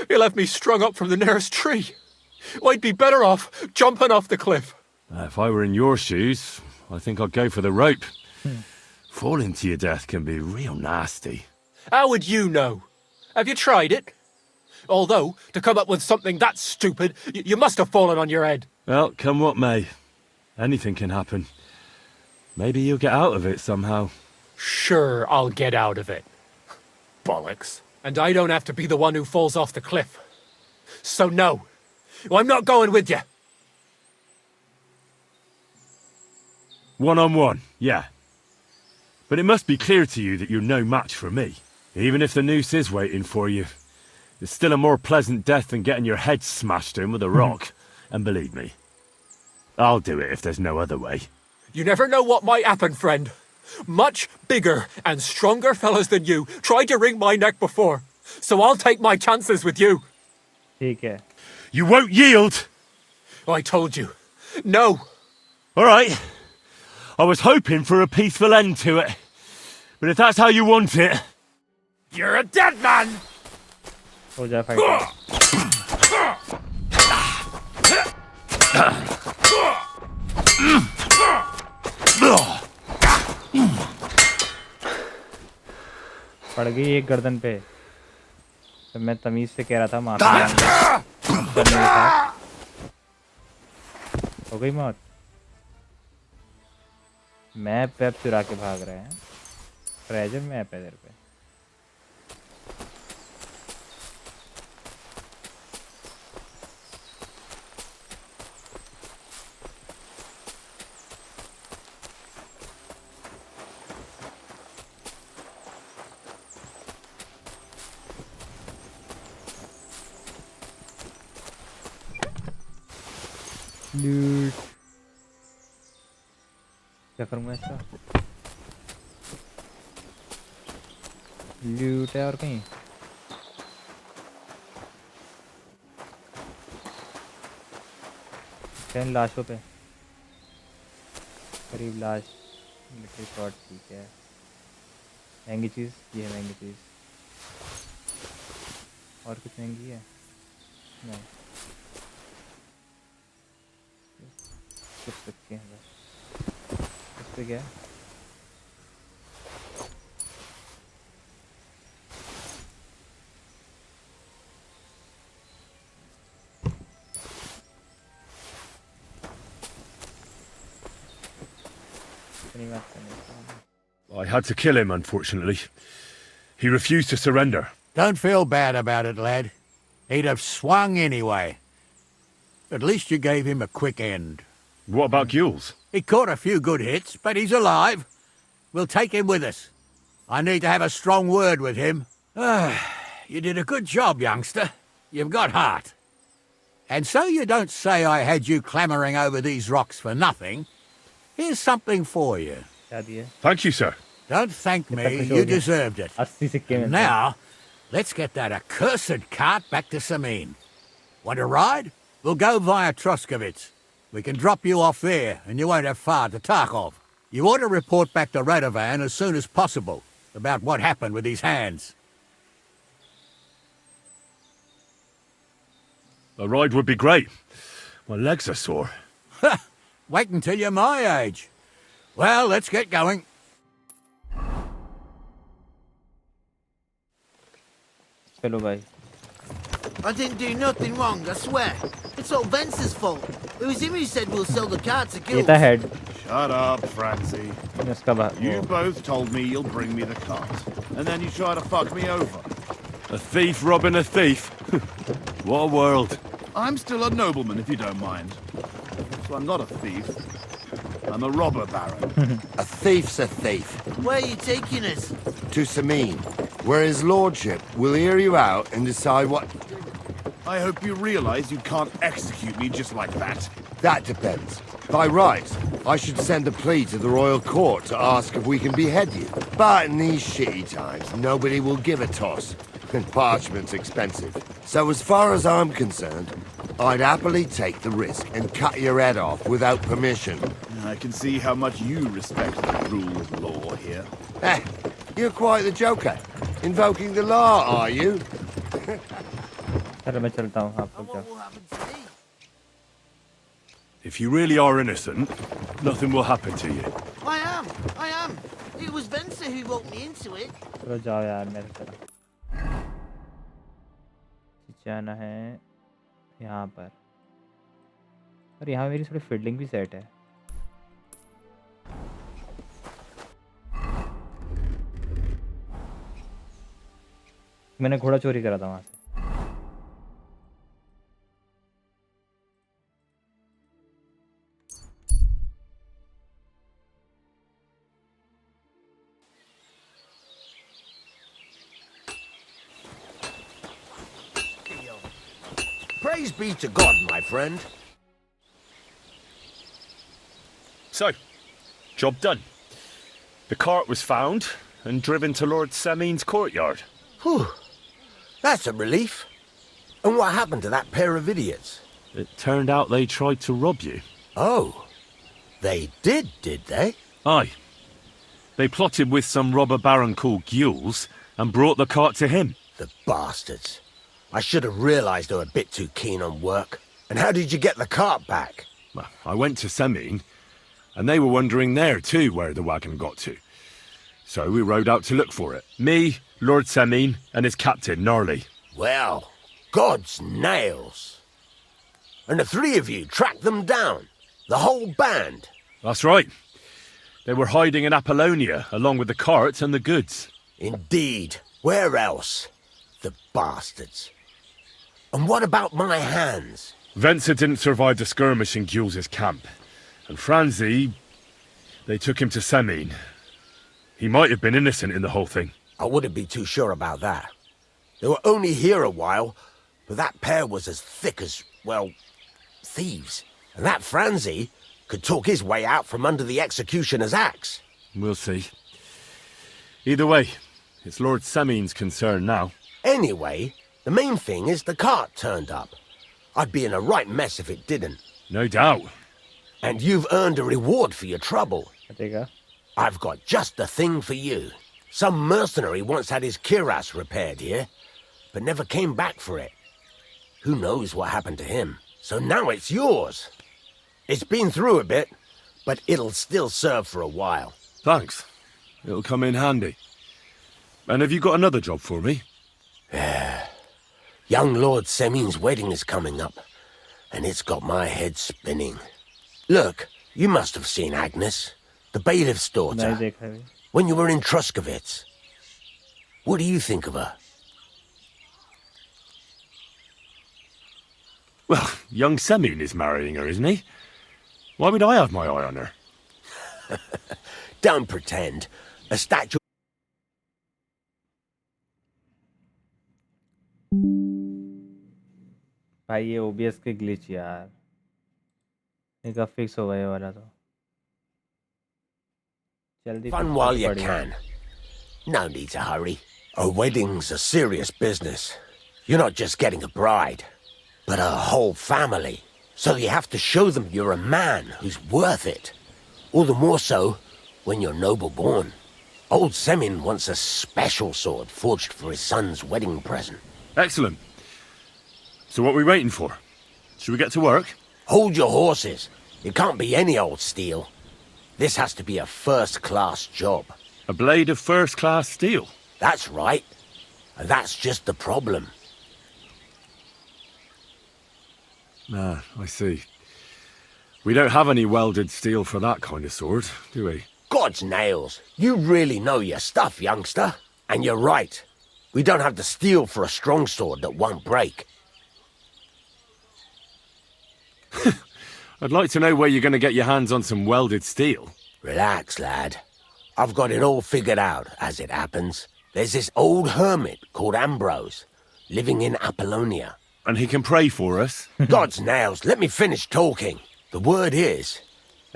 He'll have me strung up from the nearest tree. I'd be better off jumping off the cliff. If I were in your shoes, I think I'd go for the rope. Falling to your death can be real nasty. How would you know? Have you tried it? Although, to come up with something that stupid, you must have fallen on your head. Well, come what may. Anything can happen. Maybe you'll get out of it somehow. Sure, I'll get out of it. Bollocks. And I don't have to be the one who falls off the cliff. So no, I'm not going with you. One-on-one, yeah. But it must be clear to you that you're no match for me. Even if the noose is waiting for you, it's still a more pleasant death than getting your head smashed in with a rock. And believe me, I'll do it if there's no other way. You never know what might happen, friend. Much bigger and stronger fellas than you tried to wring my neck before. So I'll take my chances with you. ठीक है. You won't yield! I told you. No. All right. I was hoping for a peaceful end to it. But if that's how you want it... You're a dead man! हो जा fight. पड़ गई एक गर्दन पे तो मैं तमीज से कह रहा था मार हो गई मौत. मैप वेप चुरा के भाग रहे हैं. ट्रेजर मैप है इधर पे. लूट क्या करूँगा इसका. लूट है और कहीं टेन लाशों पे करीब लाश. मिलिट्री शॉट ठीक है. महंगी चीज़ ये है. महंगी चीज़ और कुछ महंगी है नहीं. कुछ रखे हैं बस. इस पे क्या है. I had to kill him, unfortunately. He refused to surrender. Don't feel bad about it, lad. He'd have swung anyway. At least you gave him a quick end. What about Gules? He caught a few good hits, but he's alive. We'll take him with us. I need to have a strong word with him. You did a good job, youngster. You've got heart. And so you don't say I had you clambering over these rocks for nothing. Here's something for you. Thank you, sir. Don't thank me, you deserved it. And now, let's get that accursed cart back to Samin. Want to ride? We'll go via Troskovitz. We can drop you off there, and you won't have far to Tarkov. You ought to report back to Radovan as soon as possible about what happened with these hands. A ride would be great. My legs are sore. Wait until you're my age. Well, let's get going. चलो भाई. I didn't do nothing wrong, I swear. It's all Vince's fault. It was him who said we'll sell the car to ये Guild. था head. Shut up, Francie. इसका You both told me you'll bring me the cart, and then you try to fuck me over. A thief robbing a thief. What a world. I'm still a nobleman, if you don't mind. So I'm not a thief. I'm a robber baron. A thief's a thief. Where are you taking us? To Samin, where his lordship will hear you out and decide what... I hope you realize you can't execute me just like that. That depends. By rights, I should send a plea to the royal court to ask if we can behead you. But in these shitty times, nobody will give a toss. And parchment's expensive. So as far as I'm concerned, I'd happily take the risk and cut your head off without permission. I can see how much you respect the rule of law here. You're quite the joker. Invoking the law, are you? चलो मैं चलता हूँ आप लोग जाओ. If you really are innocent, nothing will happen to you. I am. It was Vince who roped me into it. चलो जाओ यार मेरे तरफ. जाना है यहाँ पर. और यहाँ मेरी थोड़ी फील्डिंग भी सेट है. मैंने घोड़ा चोरी करा था वहाँ से. Praise be to God, my friend. So, job done. The cart was found and driven to Lord Samin's courtyard. Whew. That's a relief. And what happened to that pair of idiots? It turned out they tried to rob you. Oh. They did they? Aye. They plotted with some robber baron called Gules and brought the cart to him. The bastards. I should have realized they were a bit too keen on work. And how did you get the cart back? Well, I went to Samin, and they were wondering there too where the wagon got to. So we rode out to look for it. Me, Lord Samin, and his captain, Gnarly. Well, God's nails. And the three of you tracked them down? The whole band? That's right. They were hiding in Apollonia, along with the cart and the goods. Indeed. Where else? The bastards. And what about my hands? Venser didn't survive the skirmish in Gules' camp. And Franzi, they took him to Samin. He might have been innocent in the whole thing. I wouldn't be too sure about that. They were only here a while, but that pair was as thick as, well, thieves. And that Franzi could talk his way out from under the executioner's axe. We'll see. Either way, it's Lord Samin's concern now. Anyway, the main thing is the cart turned up. I'd be in a right mess if it didn't. No doubt. And you've earned a reward for your trouble. I've got just the thing for you. Some mercenary once had his cuirass repaired here, but never came back for it. Who knows what happened to him? So now it's yours. It's been through a bit, but it'll still serve for a while. Thanks. It'll come in handy. And have you got another job for me? Young Lord Samin's wedding is coming up, and it's got my head spinning. Look, you must have seen Agnes, the bailiff's daughter, when you were in Troskovitz. What do you think of her? Well, young Samin is marrying her, isn't he? Why would I have my eye on her? Don't pretend. A statue... भाई ये OBS के glitch यार, एक अब fix होगा ये वाला तो जल्दी Fun while you can. No need to hurry. A wedding's a serious business. You're not just getting a bride, but a whole family. So you have to show them you're a man who's worth it. All the more so when you're noble born. Old Semin wants a special sword forged for his son's wedding present. Excellent. So what are we waiting for? Should we get to work? Hold your horses. It can't be any old steel. This has to be a first-class job. A blade of first-class steel? That's right. And that's just the problem. Ah, I see. We don't have any welded steel for that kind of sword, do we? God's nails. You really know your stuff, youngster. And you're right. We don't have the steel for a strong sword that won't break. I'd like to know where you're going to get your hands on some welded steel. Relax, lad. I've got it all figured out, as it happens. There's this old hermit called Ambrose, living in Apollonia. And he can pray for us? God's nails, let me finish talking. The word is,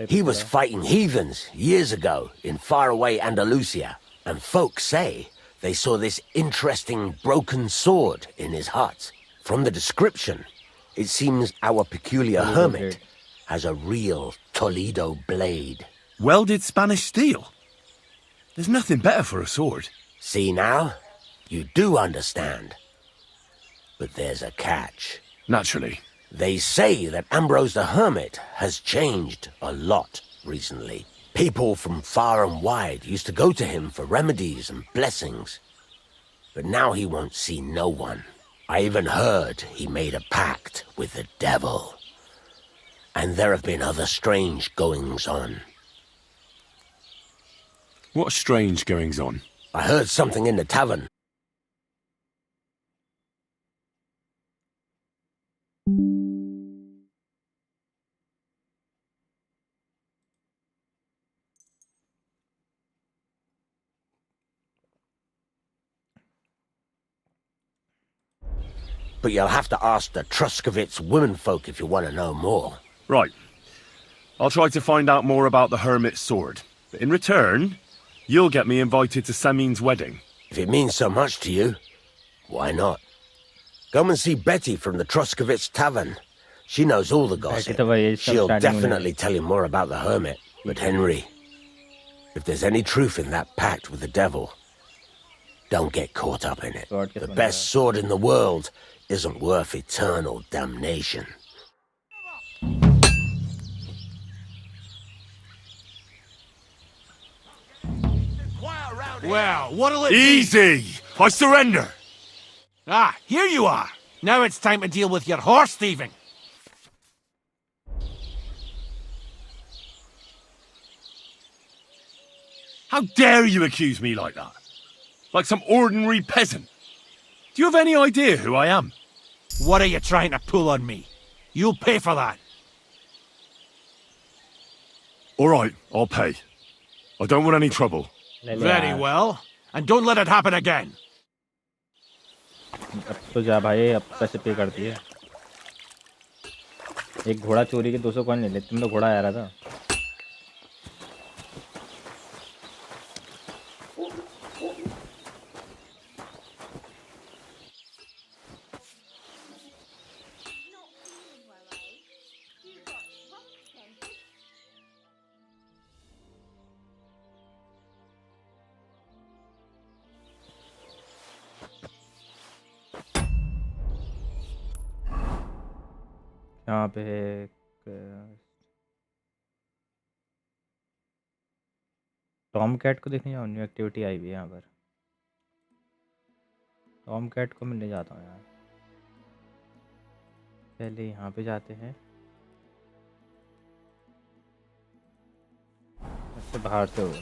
he was fighting heathens years ago in faraway Andalusia, and folks say they saw this interesting broken sword in his hut. From the description, it seems our peculiar hermit has a real Toledo blade. Welded Spanish steel? There's nothing better for a sword. See now? You do understand. But there's a catch. Naturally. They say that Ambrose the Hermit has changed a lot recently. People from far and wide used to go to him for remedies and blessings. But now he won't see no one. I even heard he made a pact with the devil. And there have been other strange goings-on. What strange goings-on? I heard something in the tavern. But you'll have to ask the Truscovitz womenfolk if you want to know more. Right. I'll try to find out more about the Hermit's sword. But in return, you'll get me invited to Samin's wedding. If it means so much to you, why not? Come and see Betty from the Truscovitz Tavern. She knows all the gossip. She'll definitely tell you more about the Hermit. But Henry, if there's any truth in that pact with the devil, don't get caught up in it. The best sword in the world isn't worth eternal damnation. Well, what'll it be? Easy! I surrender! Ah, here you are. Now it's time to deal with your horse thieving. How dare you accuse me like that? Like some ordinary peasant. Do you have any idea who I am? What are you trying to pull on me? You'll pay for that. All right, I'll pay. I don't want any trouble. Very well. And don't let it happen again. अब तो जा भाई, अब पैसे पे कर दिए। एक घोड़ा चोरी के 200 कौन ले ले? तुम तो घोड़ा आ रहा था। यहाँ पे टॉम कैट को देखने जाओ, न्यू एक्टिविटी आई हुई है यहाँ पर। टॉम कैट को मिलने जाता हूँ यार। पहले यहाँ पे जाते हैं, इससे बाहर से हो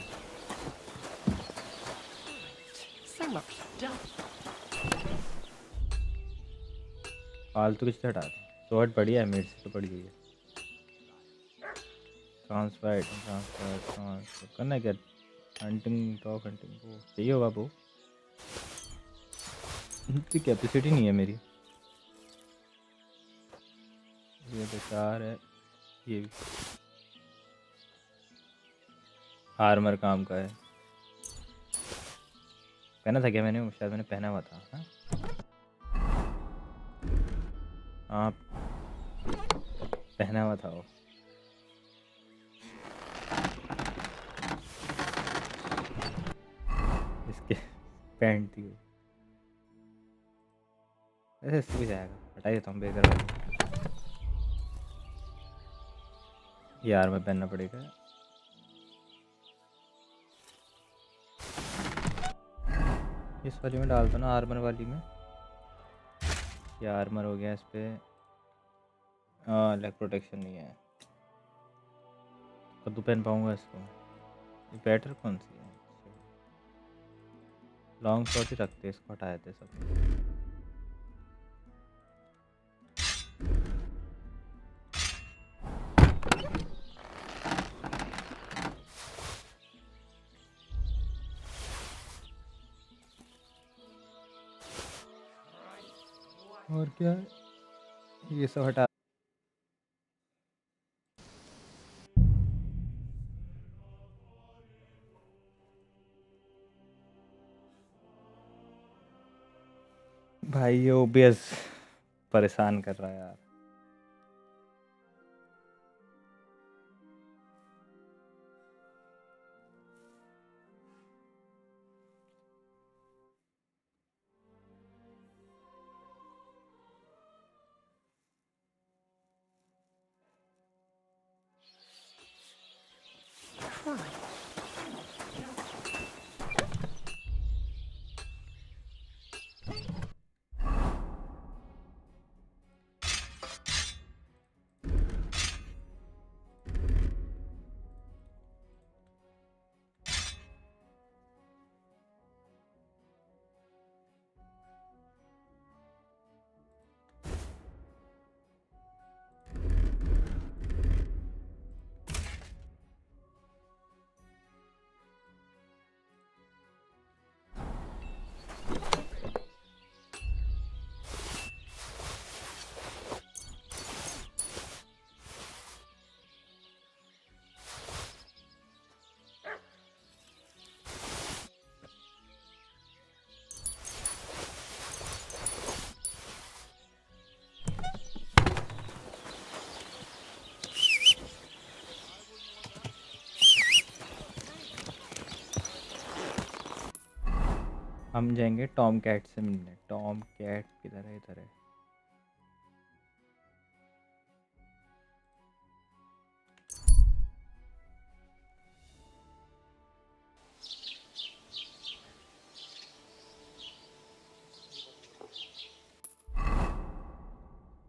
फालतू किससे हटा दें। शॉर्ट बढ़िया है, मेरे से तो बढ़ी हुई है। ट्रांसफर करना है क्या? हंटिंग डॉग हंटिंग वो चाहिए होगा वो, इतनी कैपेसिटी नहीं है मेरी। ये बेकार है। ये भी आर्मर काम का है। पहना था क्या मैंने? शायद मैंने पहना हुआ था। हाँ पहना हुआ था वो। इसके पैंट थी वो। ऐसे इससे भी जाएगा, हटा देता हूँ बेकार वाली। ये आर्मर पहनना पड़ेगा। इस वाली में डाल दो ना, आर्मर वाली में। ये आर्मर हो गया इस पे। लेग प्रोटेक्शन नहीं है, कद्दू पहन पाऊंगा इसको। ये बेटर कौन सी है? लॉन्ग शॉट ही रखते, इसको हटा देते सब। और क्या है? ये सब हटा। भाई ये ओबीएस परेशान कर रहा है यार। हम जाएंगे टॉम कैट से मिलने। टॉम कैट किधर है? इधर है।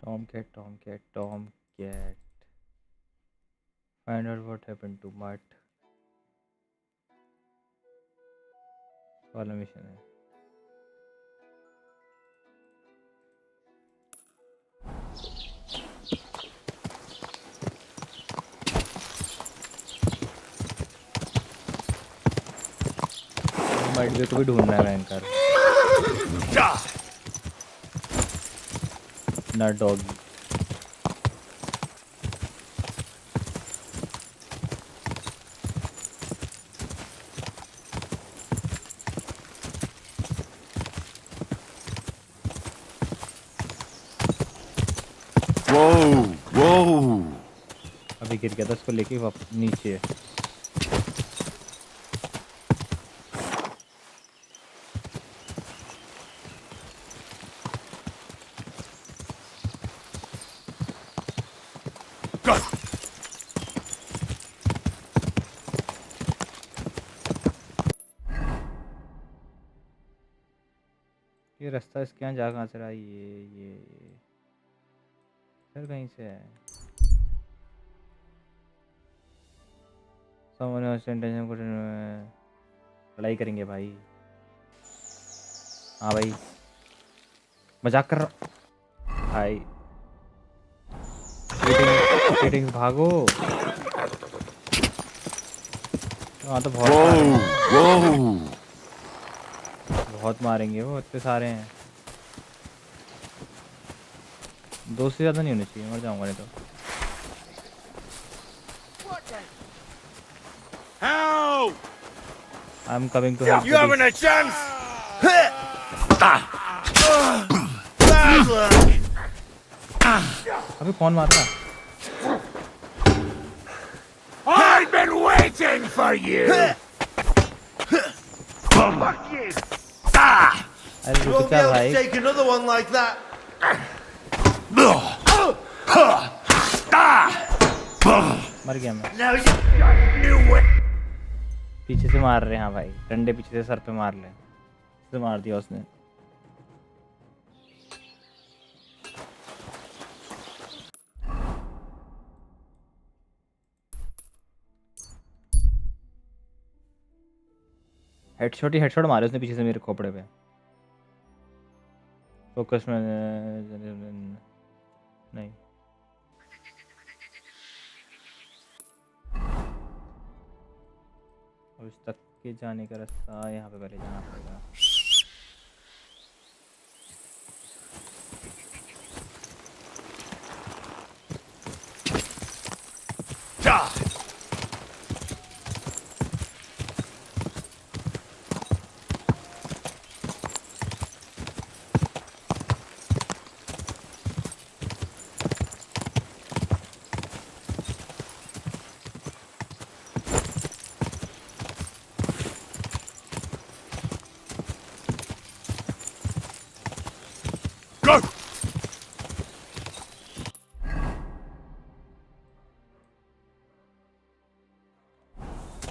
Tom cat, Tom cat, Tom cat. Find out what happened to मट वाला मिशन है। माइट को भी ढूंढना है रैंकर ना डॉगी। अभी गिर गया था, उसको लेके नीचे। ये रास्ता इसके यहाँ जा कहाँ से रहा? ये सर कहीं से है। लड़ाई करेंगे भाई। हाँ भाई मजाक कर रहा भाई। भागो। वहाँ तो बहुत सारे हैं। बहुत मारेंगे वो, इतने सारे हैं। 2 से ज़्यादा नहीं होने चाहिए, मर जाऊंगा नहीं तो। I'm coming to help. You having a chance? अबे कौन मार रहा? I've been waiting for you. Fuck you. अरे You रुक won't be जा able भाई। to take another one like that. मर गया मैं। Now you knew it. पीछे से मार रहे हैं भाई, डंडे पीछे से सर पे मार ले। से मार दिया उसने। हेडशॉट ही हेडशॉट मारे उसने पीछे से मेरे खोपड़े पे। फोकस में नहीं। और इस तक के जाने का रास्ता यहाँ पे पहले जाना पड़ेगा।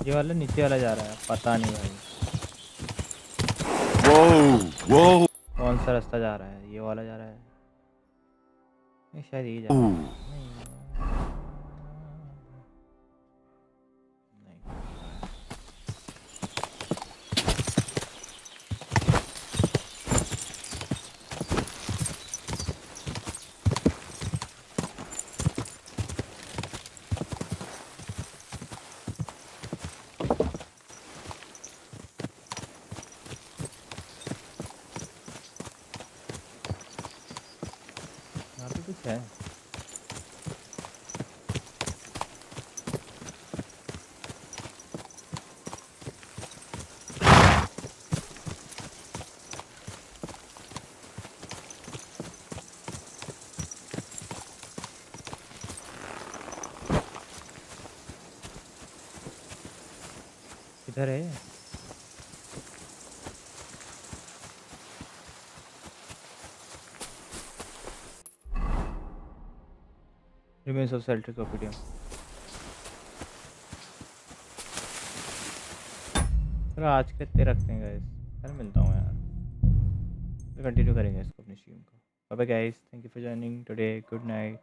ये वाला नीचे वाला जा रहा है, पता नहीं भाई। कौन सा रास्ता जा रहा है? ये वाला जा रहा है, ये शायद ये जा रहा है। कुछ है किधर है? Remains of Celtic Opidium. चलो आज के इतने रखते हैं गाइस, कल मिलता हूँ यार, तो कंटिन्यू करेंगे इसको अपनी स्ट्रीम को। Bye bye guys, thank you for joining today, good night.